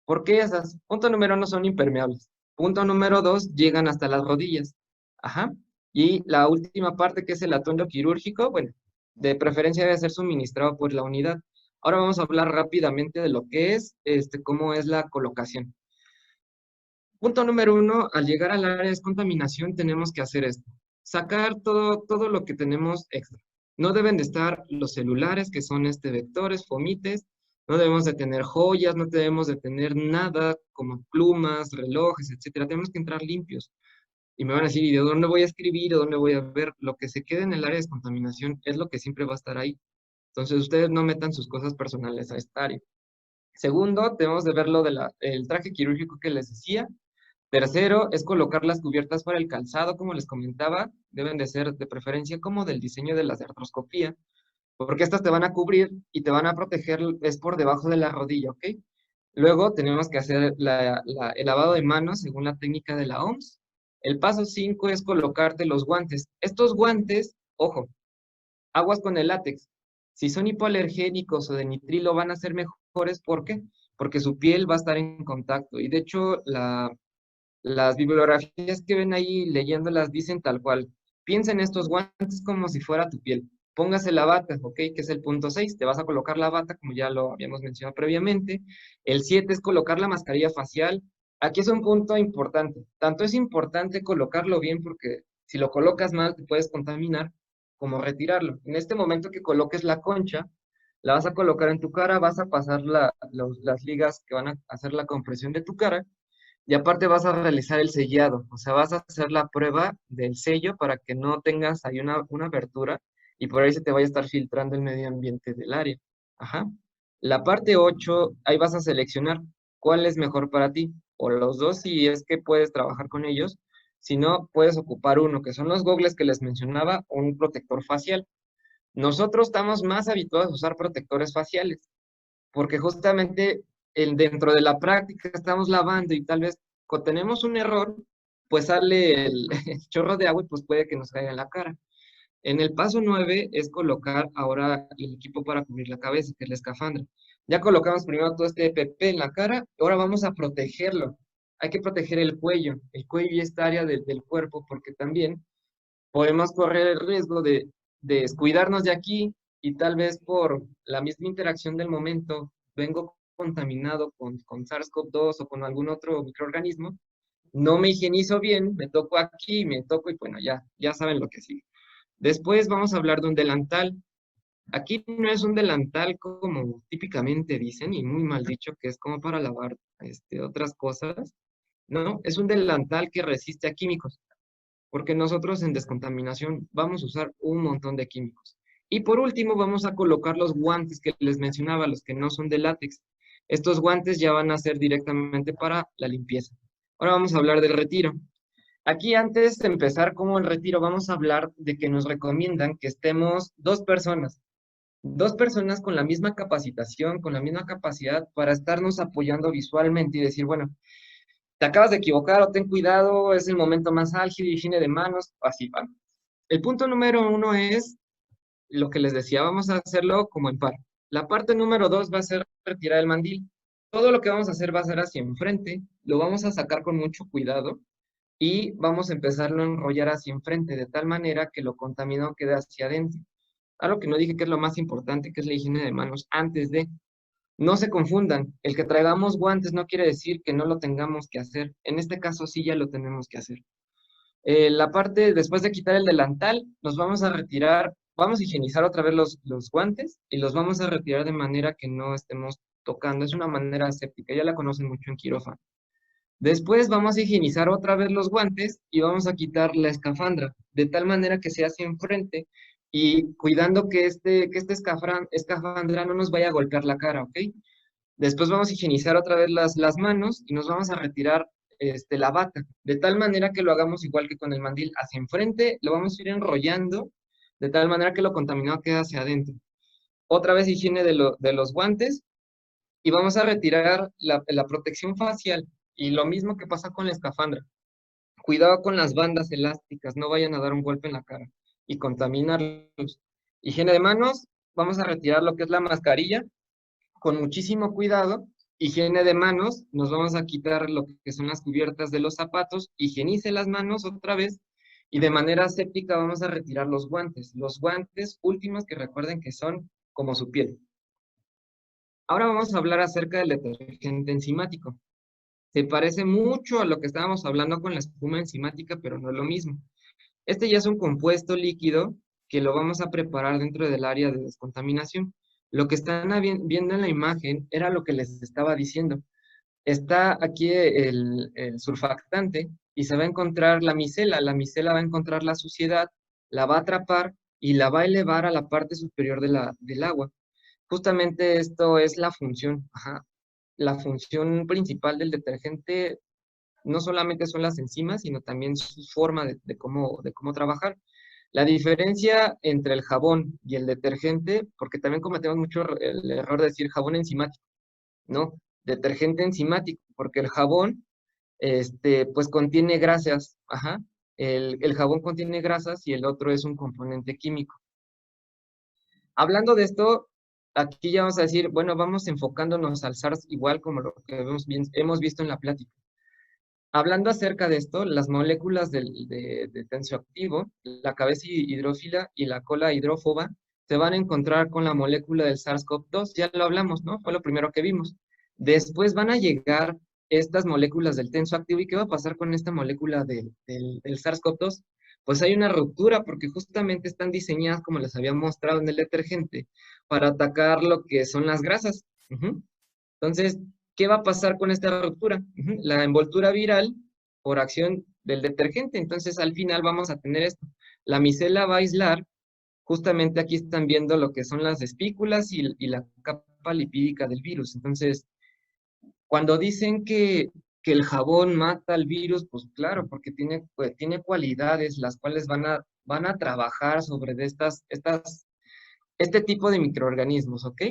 Speaker 2: ¿Por qué esas? Punto número uno, son impermeables. Punto número dos, llegan hasta las rodillas. Ajá. Y la última parte, que es el atuendo quirúrgico, bueno, de preferencia debe ser suministrado por la unidad. Ahora vamos a hablar rápidamente de lo que es, cómo es la colocación. Punto número uno, al llegar al área de descontaminación tenemos que hacer esto. Sacar todo lo que tenemos extra. No deben de estar los celulares, que son vectores, fomites. No debemos de tener joyas, no debemos de tener nada como plumas, relojes, etcétera. Tenemos que entrar limpios. Y me van a decir, ¿y de dónde voy a escribir? ¿De dónde voy a ver? Lo que se quede en el área de descontaminación es lo que siempre va a estar ahí. Entonces, ustedes no metan sus cosas personales a esta área. Segundo, tenemos de ver lo del traje quirúrgico que les decía. Tercero, es colocar las cubiertas para el calzado, como les comentaba, deben de ser de preferencia como del diseño de las de artroscopía, porque estas te van a cubrir y te van a proteger, es por debajo de la rodilla, ¿ok? Luego tenemos que hacer el lavado de manos según la técnica de la OMS. El paso 5 es colocarte los guantes. Estos guantes, ojo, aguas con el látex. Si son hipoalergénicos o de nitrilo van a ser mejores, ¿por qué? Porque su piel va a estar en contacto. Y de hecho, las bibliografías que ven ahí leyéndolas dicen tal cual. Piensa en estos guantes como si fuera tu piel. Póngase la bata, ¿ok? Que es el punto 6. Te vas a colocar la bata, como ya lo habíamos mencionado previamente. El 7 es colocar la mascarilla facial. Aquí es un punto importante. Tanto es importante colocarlo bien porque si lo colocas mal te puedes contaminar, como retirarlo. En este momento que coloques la concha, la vas a colocar en tu cara, vas a pasar las ligas que van a hacer la compresión de tu cara y aparte vas a realizar el sellado, o sea, vas a hacer la prueba del sello para que no tengas ahí una abertura y por ahí se te vaya a estar filtrando el medio ambiente del área. Ajá. La parte 8 ahí vas a seleccionar cuál es mejor para ti, o los dos si es que puedes trabajar con ellos, si no, puedes ocupar uno, que son los gogles que les mencionaba, o un protector facial. Nosotros estamos más habituados a usar protectores faciales. porque justamente dentro de la práctica estamos lavando y tal vez cuando tenemos un error, pues sale el, el chorro de agua y pues puede que nos caiga en la cara. En el paso 9 es colocar ahora el equipo para cubrir la cabeza, que es la escafandra. Ya colocamos primero todo este EPP en la cara, ahora vamos a protegerlo. Hay que proteger el cuello y esta área del cuerpo, porque también podemos correr el riesgo de descuidarnos de aquí y tal vez por la misma interacción del momento vengo contaminado con SARS-CoV-2 o con algún otro microorganismo, no me higienizo bien, me toco aquí, me toco y bueno, ya saben lo que sigue. Después vamos a hablar de un delantal. Aquí no es un delantal como típicamente dicen y muy mal dicho, que es como para lavar otras cosas. No, es un delantal que resiste a químicos, porque nosotros en descontaminación vamos a usar un montón de químicos. Y por último vamos a colocar los guantes que les mencionaba, los que no son de látex. Estos guantes ya van a ser directamente para la limpieza. Ahora vamos a hablar del retiro. Aquí antes de empezar como el retiro, vamos a hablar de que nos recomiendan que estemos dos personas con la misma capacitación, con la misma capacidad para estarnos apoyando visualmente y decir, bueno, te acabas de equivocar o ten cuidado, es el momento más álgido, higiene de manos, así va. El punto número 1 es lo que les decía, vamos a hacerlo como en par. La parte número 2 va a ser retirar el mandil. Todo lo que vamos a hacer va a ser hacia enfrente, lo vamos a sacar con mucho cuidado y vamos a empezarlo a enrollar hacia enfrente, de tal manera que lo contaminado quede hacia adentro. Algo que no dije que es lo más importante, que es la higiene de manos antes de. No se confundan, el que traigamos guantes no quiere decir que no lo tengamos que hacer. En este caso sí ya lo tenemos que hacer. La parte, después de quitar el delantal, nos vamos a retirar, vamos a higienizar otra vez los guantes y los vamos a retirar de manera que no estemos tocando. Es una manera aséptica, ya la conocen mucho en quirófano. Después vamos a higienizar otra vez los guantes y vamos a quitar la escafandra, de tal manera que se hace enfrente y cuidando que este escafandra no nos vaya a golpear la cara, ¿ok? Después vamos a higienizar otra vez las manos y nos vamos a retirar la bata, de tal manera que lo hagamos igual que con el mandil, hacia enfrente, lo vamos a ir enrollando, de tal manera que lo contaminado quede hacia adentro. Otra vez higiene de los guantes y vamos a retirar la protección facial y lo mismo que pasa con la escafandra. Cuidado con las bandas elásticas, no vayan a dar un golpe en la cara y contaminarlos. Higiene de manos, vamos a retirar lo que es la mascarilla con muchísimo cuidado. Higiene de manos, nos vamos a quitar lo que son las cubiertas de los zapatos, higienice las manos otra vez y de manera aséptica vamos a retirar los guantes últimos que recuerden que son como su piel. Ahora vamos a hablar acerca del detergente enzimático. Se parece mucho a lo que estábamos hablando con la espuma enzimática, pero no es lo mismo. Este ya es un compuesto líquido que lo vamos a preparar dentro del área de descontaminación. Lo que están viendo en la imagen era lo que les estaba diciendo. Está aquí el surfactante y se va a encontrar la micela. La micela va a encontrar la suciedad, la va a atrapar y la va a elevar a la parte superior del agua. Justamente esto es la función. Ajá. La función principal del detergente no solamente son las enzimas, sino también su forma de cómo trabajar. La diferencia entre el jabón y el detergente, porque también cometemos mucho el error de decir jabón enzimático, ¿no? Detergente enzimático, porque el jabón, pues contiene grasas, ajá. El jabón contiene grasas y el otro es un componente químico. Hablando de esto, aquí ya vamos a decir, bueno, vamos enfocándonos al SARS igual como lo que hemos visto en la plática. Hablando acerca de esto, las moléculas de tensioactivo, la cabeza hidrófila y la cola hidrófoba, se van a encontrar con la molécula del SARS-CoV-2, ya lo hablamos, ¿no? Fue lo primero que vimos. Después van a llegar estas moléculas del tensioactivo, ¿y qué va a pasar con esta molécula del SARS-CoV-2? Pues hay una ruptura porque justamente están diseñadas, como les había mostrado en el detergente, para atacar lo que son las grasas. Entonces, ¿qué va a pasar con esta ruptura? La envoltura viral por acción del detergente. Entonces, al final vamos a tener esto. La micela va a aislar, justamente aquí están viendo lo que son las espículas y la capa lipídica del virus. Entonces, cuando dicen que el jabón mata al virus, pues claro, porque tiene cualidades las cuales van a trabajar sobre este tipo de microorganismos, ¿ok?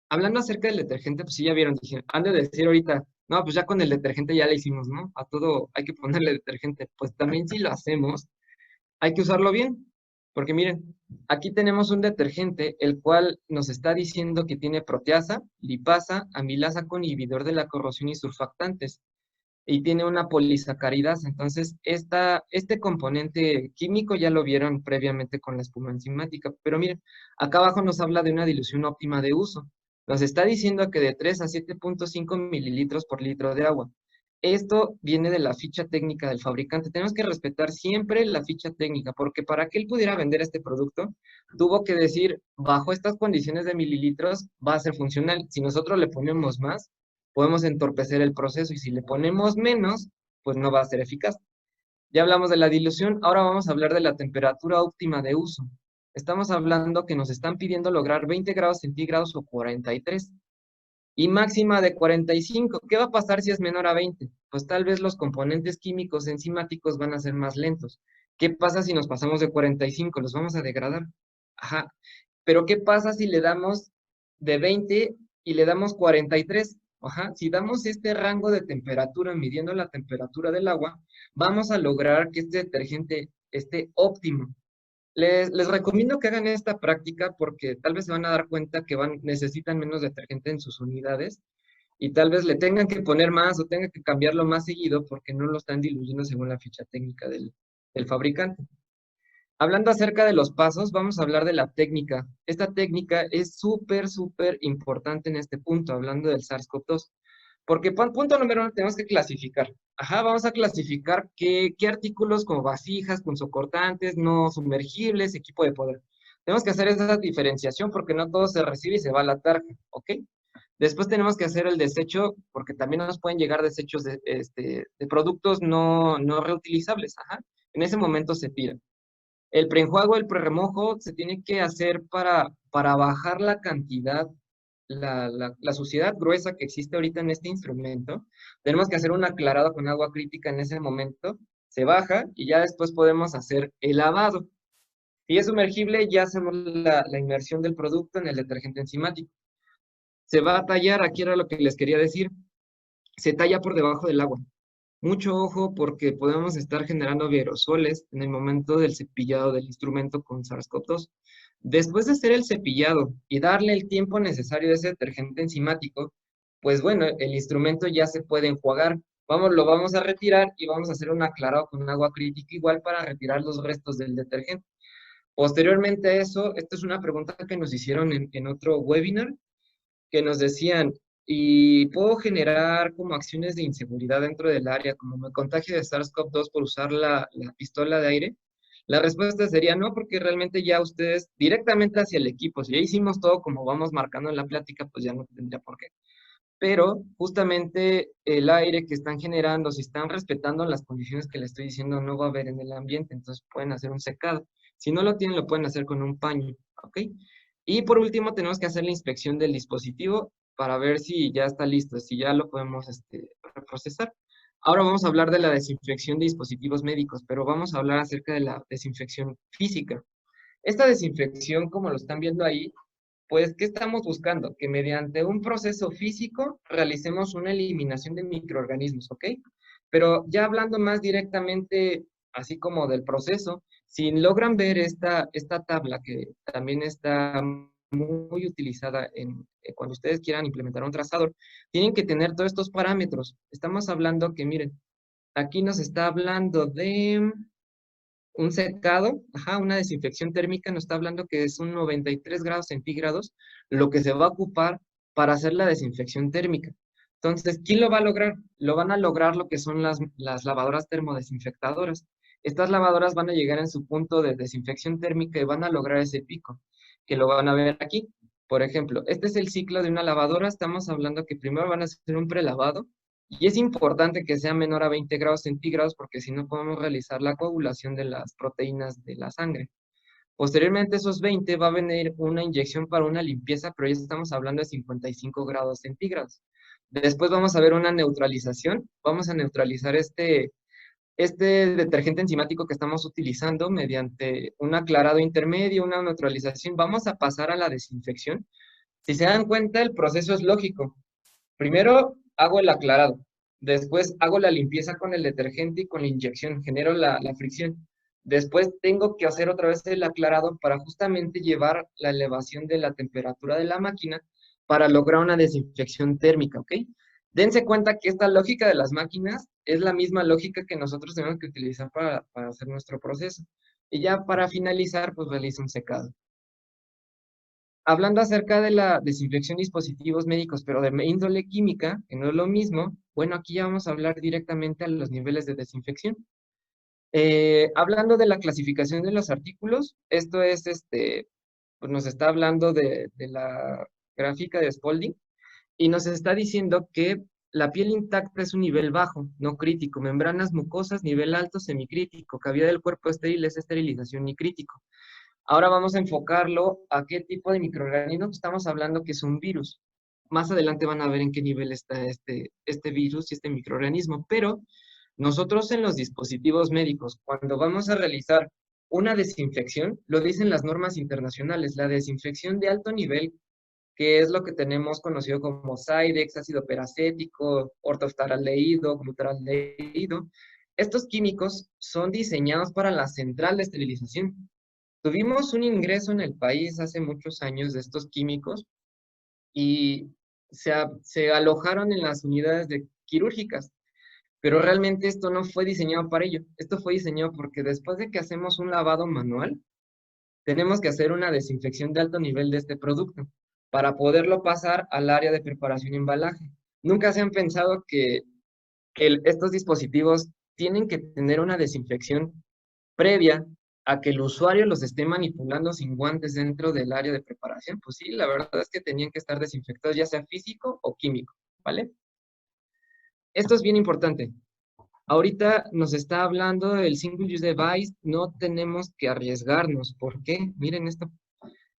Speaker 2: Hablando acerca del detergente, pues sí, ya vieron, dije, han de decir ahorita, no, pues ya con el detergente ya le hicimos, ¿no? A todo hay que ponerle detergente. Pues también si lo hacemos, hay que usarlo bien. Porque miren, aquí tenemos un detergente, el cual nos está diciendo que tiene proteasa, lipasa, amilasa con inhibidor de la corrosión y surfactantes. Y tiene una polisacaridasa. Entonces, este componente químico ya lo vieron previamente con la espuma enzimática. Pero miren, acá abajo nos habla de una dilución óptima de uso. Nos está diciendo que de 3 a 7.5 mililitros por litro de agua. Esto viene de la ficha técnica del fabricante. Tenemos que respetar siempre la ficha técnica, porque para que él pudiera vender este producto, tuvo que decir, bajo estas condiciones de mililitros, va a ser funcional. Si nosotros le ponemos más, podemos entorpecer el proceso y si le ponemos menos, pues no va a ser eficaz. Ya hablamos de la dilución, ahora vamos a hablar de la temperatura óptima de uso. Estamos hablando que nos están pidiendo lograr 20 grados centígrados o 43 y máxima de 45. ¿Qué va a pasar si es menor a 20? Pues tal vez los componentes químicos enzimáticos van a ser más lentos. ¿Qué pasa si nos pasamos de 45? Los vamos a degradar. Ajá. Pero ¿qué pasa si le damos de 20 y le damos 43? Ajá. Si damos este rango de temperatura midiendo la temperatura del agua, vamos a lograr que este detergente esté óptimo. Les recomiendo que hagan esta práctica porque tal vez se van a dar cuenta que necesitan menos detergente en sus unidades y tal vez le tengan que poner más o tengan que cambiarlo más seguido porque no lo están diluyendo según la ficha técnica del fabricante. Hablando acerca de los pasos, vamos a hablar de la técnica. Esta técnica es súper, súper importante en este punto, hablando del SARS-CoV-2. Porque punto número uno, tenemos que clasificar. Ajá, vamos a clasificar qué artículos como vasijas, punzocortantes, no sumergibles, equipo de poder. Tenemos que hacer esa diferenciación porque no todo se recibe y se va a la tarja, ¿ok? Después tenemos que hacer el desecho, porque también nos pueden llegar desechos de productos no reutilizables, ajá. En ese momento se tira. El preenjuago, el preremojo se tiene que hacer para bajar la cantidad, la suciedad gruesa que existe ahorita en este instrumento. Tenemos que hacer un aclarado con agua crítica en ese momento. Se baja y ya después podemos hacer el lavado. Si es sumergible, ya hacemos la inmersión del producto en el detergente enzimático. Se va a tallar, aquí era lo que les quería decir, se talla por debajo del agua. Mucho ojo porque podemos estar generando aerosoles en el momento del cepillado del instrumento con SARS-CoV-2. Después de hacer el cepillado y darle el tiempo necesario a ese detergente enzimático, pues bueno, el instrumento ya se puede enjuagar. Lo vamos a retirar y vamos a hacer un aclarado con agua crítica igual para retirar los restos del detergente. Posteriormente a eso, esta es una pregunta que nos hicieron en otro webinar, que nos decían, ¿y puedo generar como acciones de inseguridad dentro del área, como me contagio de SARS-CoV-2 por usar la pistola de aire? La respuesta sería no, porque realmente ya ustedes directamente hacia el equipo, si ya hicimos todo como vamos marcando en la plática, pues ya no tendría por qué. Pero justamente el aire que están generando, si están respetando las condiciones que les estoy diciendo, no va a haber en el ambiente, entonces pueden hacer un secado. Si no lo tienen, lo pueden hacer con un paño, ¿ok? Y por último, tenemos que hacer la inspección del dispositivo para ver si ya está listo, si ya lo podemos reprocesar. Ahora vamos a hablar de la desinfección de dispositivos médicos, pero vamos a hablar acerca de la desinfección física. Esta desinfección, como lo están viendo ahí, pues, ¿qué estamos buscando? Que mediante un proceso físico realicemos una eliminación de microorganismos, ¿ok? Pero ya hablando más directamente, así como del proceso, si logran ver esta tabla que también está muy utilizada cuando ustedes quieran implementar un trazador, tienen que tener todos estos parámetros. Estamos hablando que, miren, aquí nos está hablando de un secado, ajá, una desinfección térmica, nos está hablando que es un 93 grados centígrados, lo que se va a ocupar para hacer la desinfección térmica. Entonces, ¿quién lo va a lograr? Lo van a lograr lo que son las lavadoras termodesinfectadoras. Estas lavadoras van a llegar en su punto de desinfección térmica y van a lograr ese pico, que lo van a ver aquí. Por ejemplo, este es el ciclo de una lavadora. Estamos hablando que primero van a hacer un prelavado, y es importante que sea menor a 20 grados centígrados porque si no podemos realizar la coagulación de las proteínas de la sangre. Posteriormente a esos 20 va a venir una inyección para una limpieza, pero ya estamos hablando de 55 grados centígrados. Después vamos a ver una neutralización. Vamos a neutralizar este detergente enzimático que estamos utilizando mediante un aclarado intermedio, una neutralización. Vamos a pasar a la desinfección. Si se dan cuenta, el proceso es lógico. Primero hago el aclarado, después hago la limpieza con el detergente y con la inyección, genero la fricción. Después tengo que hacer otra vez el aclarado para justamente llevar la elevación de la temperatura de la máquina para lograr una desinfección térmica, ¿ok? Dense cuenta que esta lógica de las máquinas es la misma lógica que nosotros tenemos que utilizar para hacer nuestro proceso. Y ya para finalizar, pues realizo un secado. Hablando acerca de la desinfección de dispositivos médicos, pero de índole química, que no es lo mismo, bueno, aquí ya vamos a hablar directamente a los niveles de desinfección. Hablando de la clasificación de los artículos, esto es, pues nos está hablando de la gráfica de Spalding y nos está diciendo que la piel intacta es un nivel bajo, no crítico, membranas mucosas, nivel alto, semicrítico, cavidad del cuerpo estéril es esterilización ni crítico. Ahora vamos a enfocarlo a qué tipo de microorganismo estamos hablando que es un virus. Más adelante van a ver en qué nivel está este virus y este microorganismo, pero nosotros en los dispositivos médicos, cuando vamos a realizar una desinfección, lo dicen las normas internacionales, la desinfección de alto nivel, que es lo que tenemos conocido como Cydex, ácido peracético, ortoftalaldehído, glutaraldehído. Estos químicos son diseñados para la central de esterilización. Tuvimos un ingreso en el país hace muchos años de estos químicos y se alojaron en las unidades quirúrgicas, pero realmente esto no fue diseñado para ello. Esto fue diseñado porque después de que hacemos un lavado manual, tenemos que hacer una desinfección de alto nivel de este producto para poderlo pasar al área de preparación y embalaje. Nunca se han pensado que estos dispositivos tienen que tener una desinfección previa a que el usuario los esté manipulando sin guantes dentro del área de preparación. Pues sí, la verdad es que tenían que estar desinfectados, ya sea físico o químico, ¿vale? Esto es bien importante. Ahorita nos está hablando del single use device, no tenemos que arriesgarnos. ¿Por qué? Miren esto.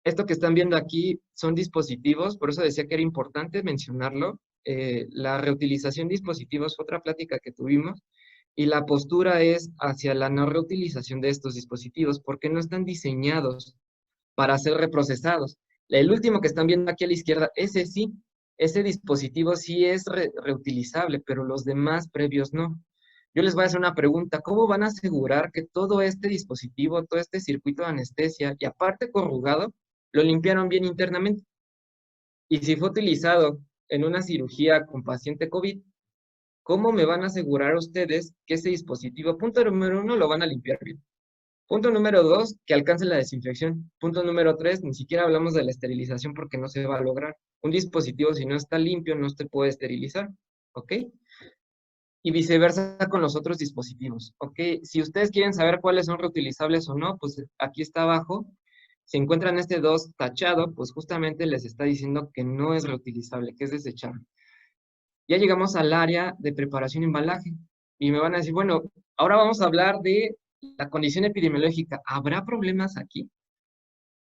Speaker 2: Esto que están viendo aquí son dispositivos, por eso decía que era importante mencionarlo. La reutilización de dispositivos fue otra plática que tuvimos y la postura es hacia la no reutilización de estos dispositivos porque no están diseñados para ser reprocesados. El último que están viendo aquí a la izquierda, ese sí, ese dispositivo sí es reutilizable, pero los demás previos no. Yo les voy a hacer una pregunta, ¿cómo van a asegurar que todo este dispositivo, todo este circuito de anestesia y aparte corrugado, lo limpiaron bien internamente? Y si fue utilizado en una cirugía con paciente COVID, ¿cómo me van a asegurar ustedes que ese dispositivo, punto número uno, lo van a limpiar bien? Punto número dos, que alcance la desinfección. Punto número tres, ni siquiera hablamos de la esterilización porque no se va a lograr. Un dispositivo, si no está limpio, no se puede esterilizar. ¿Ok? Y viceversa con los otros dispositivos. ¿Ok? Si ustedes quieren saber cuáles son reutilizables o no, pues aquí está abajo. Si encuentran este 2 tachado, pues justamente les está diciendo que no es reutilizable, que es desechable. Ya llegamos al área de preparación y embalaje. Y me van a decir, bueno, ahora vamos a hablar de la condición epidemiológica. ¿Habrá problemas aquí?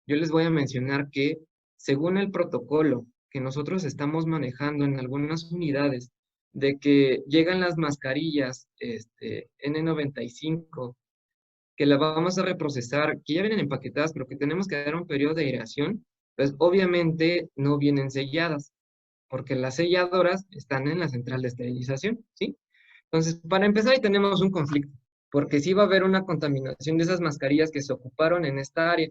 Speaker 2: Yo les voy a mencionar que según el protocolo que nosotros estamos manejando en algunas unidades, de que llegan las mascarillas N95, que las vamos a reprocesar, que ya vienen empaquetadas, pero que tenemos que dar un periodo de aireación, pues obviamente no vienen selladas, porque las selladoras están en la central de esterilización, ¿sí? Entonces, para empezar, ahí tenemos un conflicto, porque sí va a haber una contaminación de esas mascarillas que se ocuparon en esta área.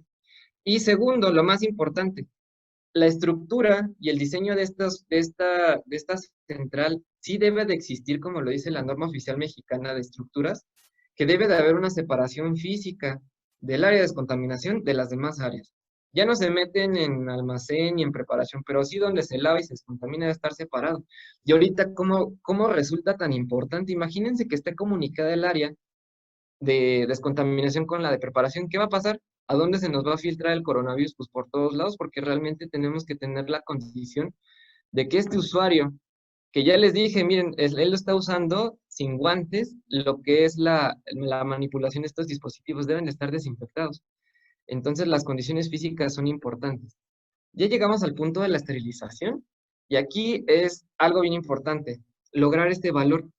Speaker 2: Y segundo, lo más importante, la estructura y el diseño de esta central sí debe de existir, como lo dice la norma oficial mexicana de estructuras, que debe de haber una separación física del área de descontaminación de las demás áreas. Ya no se meten en almacén y en preparación, pero sí donde se lava y se descontamina debe estar separado. Y ahorita, ¿cómo resulta tan importante? Imagínense que esté comunicada el área de descontaminación con la de preparación. ¿Qué va a pasar? ¿A dónde se nos va a filtrar el coronavirus? Pues por todos lados, porque realmente tenemos que tener la condición de que este usuario, que ya les dije, miren, él lo está usando sin guantes, lo que es la manipulación de estos dispositivos deben estar desinfectados. Entonces las condiciones físicas son importantes. Ya llegamos al punto de la esterilización y aquí es algo bien importante, lograr este valor,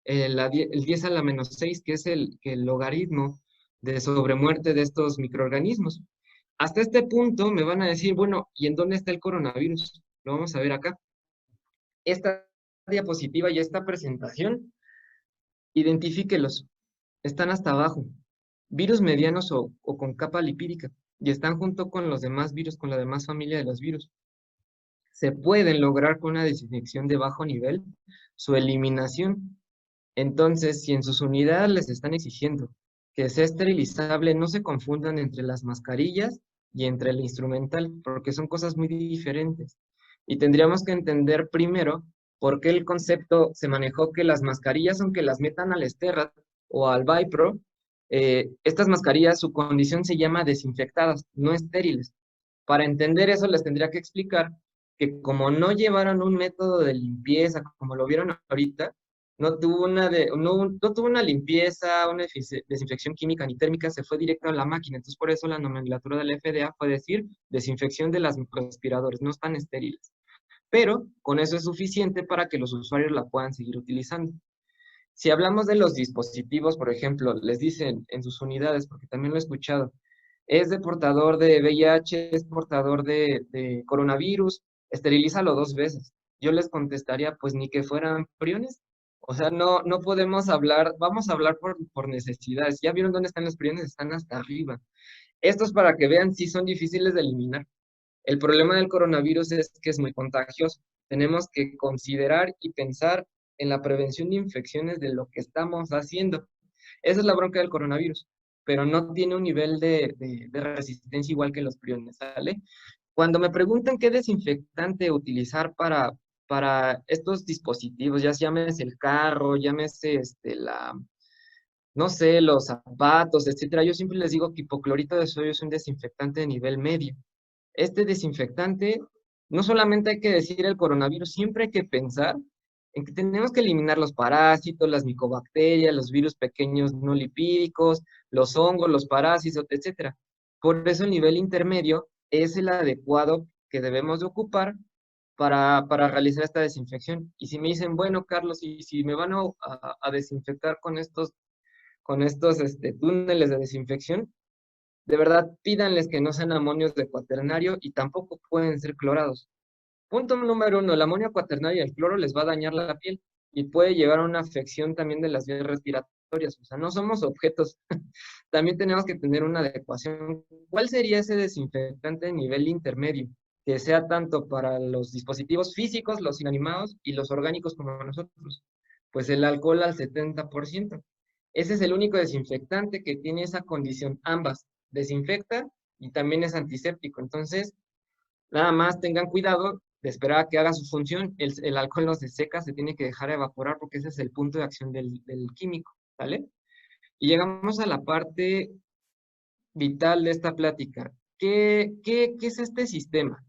Speaker 2: el 10 a la menos 6, que es el logaritmo de sobremuerte de estos microorganismos. Hasta este punto me van a decir, bueno, ¿y en dónde está el coronavirus? Lo vamos a ver acá. Esta diapositiva y esta presentación, identifíquelos. Están hasta abajo. Virus medianos o con capa lipídica. Y están junto con los demás virus, con la demás familia de los virus. Se pueden lograr con una desinfección de bajo nivel su eliminación. Entonces, si en sus unidades les están exigiendo que sea esterilizable, no se confundan entre las mascarillas y entre el instrumental, porque son cosas muy diferentes. Y tendríamos que entender primero por qué el concepto se manejó que las mascarillas, aunque las metan al Sterrat o al Vipro, estas mascarillas, su condición se llama desinfectadas, no estériles. Para entender eso, les tendría que explicar que como no llevaron un método de limpieza, como lo vieron ahorita, no tuvo una limpieza, una desinfección química ni térmica, se fue directo a la máquina. Entonces, por eso la nomenclatura de la FDA fue decir desinfección de los respiradores, no están estériles. Pero con eso es suficiente para que los usuarios la puedan seguir utilizando. Si hablamos de los dispositivos, por ejemplo, les dicen en sus unidades, porque también lo he escuchado, es de portador de VIH, es portador de coronavirus, esterilízalo 2 veces. Yo les contestaría, pues ni que fueran priones. O sea, no podemos hablar, vamos a hablar por necesidades. ¿Ya vieron dónde están los priones? Están hasta arriba. Estos para que vean sí son difíciles de eliminar. El problema del coronavirus es que es muy contagioso. Tenemos que considerar y pensar en la prevención de infecciones de lo que estamos haciendo. Esa es la bronca del coronavirus, pero no tiene un nivel de resistencia igual que los priones, ¿sale? Cuando me preguntan qué desinfectante utilizar para estos dispositivos, ya llámese el carro, llámese no sé, los zapatos, etcétera, yo siempre les digo que hipoclorito de sodio es un desinfectante de nivel medio. Este desinfectante, no solamente hay que decir el coronavirus, siempre hay que pensar en que tenemos que eliminar los parásitos, las micobacterias, los virus pequeños no lipídicos, los hongos, los parásitos, etcétera. Por eso el nivel intermedio es el adecuado que debemos de ocupar para realizar esta desinfección. Y si me dicen, bueno, Carlos, y si me van a desinfectar con estos túneles de desinfección, de verdad, pídanles que no sean amonios de cuaternario y tampoco pueden ser clorados. Punto número 1, el amonio cuaternario y el cloro les va a dañar la piel y puede llevar a una afección también de las vías respiratorias. O sea, no somos objetos. También tenemos que tener una adecuación. ¿Cuál sería ese desinfectante de nivel intermedio? Que sea tanto para los dispositivos físicos, los inanimados y los orgánicos como nosotros. Pues el alcohol al 70%. Ese es el único desinfectante que tiene esa condición. Ambas desinfecta y también es antiséptico. Entonces, nada más tengan cuidado de esperar a que haga su función. El alcohol no se seca, se tiene que dejar evaporar porque ese es el punto de acción del químico, ¿vale? Y llegamos a la parte vital de esta plática. ¿Qué es este sistema?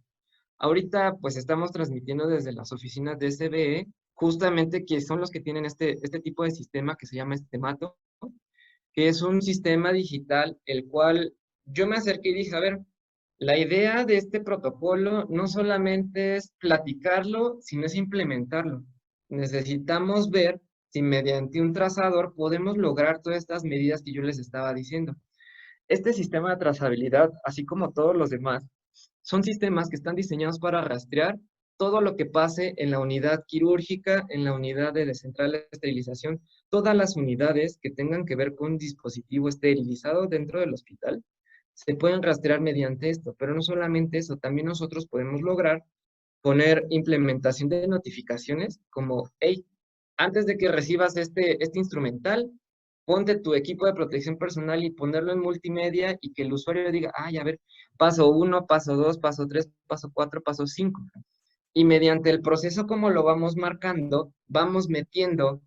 Speaker 2: Ahorita pues estamos transmitiendo desde las oficinas de SBE, justamente que son los que tienen este tipo de sistema que se llama Estemato, que es un sistema digital el cual yo me acerqué y dije, a ver, la idea de este protocolo no solamente es platicarlo, sino es implementarlo. Necesitamos ver si mediante un trazador podemos lograr todas estas medidas que yo les estaba diciendo. Este sistema de trazabilidad, así como todos los demás, son sistemas que están diseñados para rastrear todo lo que pase en la unidad quirúrgica, en la unidad de central de esterilización, todas las unidades que tengan que ver con un dispositivo esterilizado dentro del hospital, se pueden rastrear mediante esto, pero no solamente eso, también nosotros podemos lograr poner implementación de notificaciones como, hey, antes de que recibas este instrumental, ponte tu equipo de protección personal y ponerlo en multimedia y que el usuario diga, ay, a ver, paso 1, paso 2, paso 3, paso 4, paso 5. Y mediante el proceso como lo vamos marcando, vamos metiendo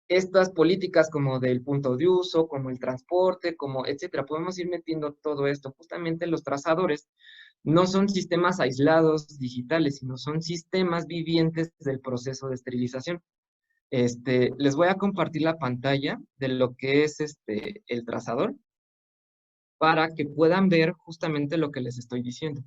Speaker 2: estas políticas como del punto de uso, como el transporte, como etcétera. Podemos ir metiendo todo esto. Justamente los trazadores no son sistemas aislados digitales, sino son sistemas vivientes del proceso de esterilización. Les voy a compartir la pantalla de lo que es el trazador para que puedan ver justamente lo que les estoy diciendo.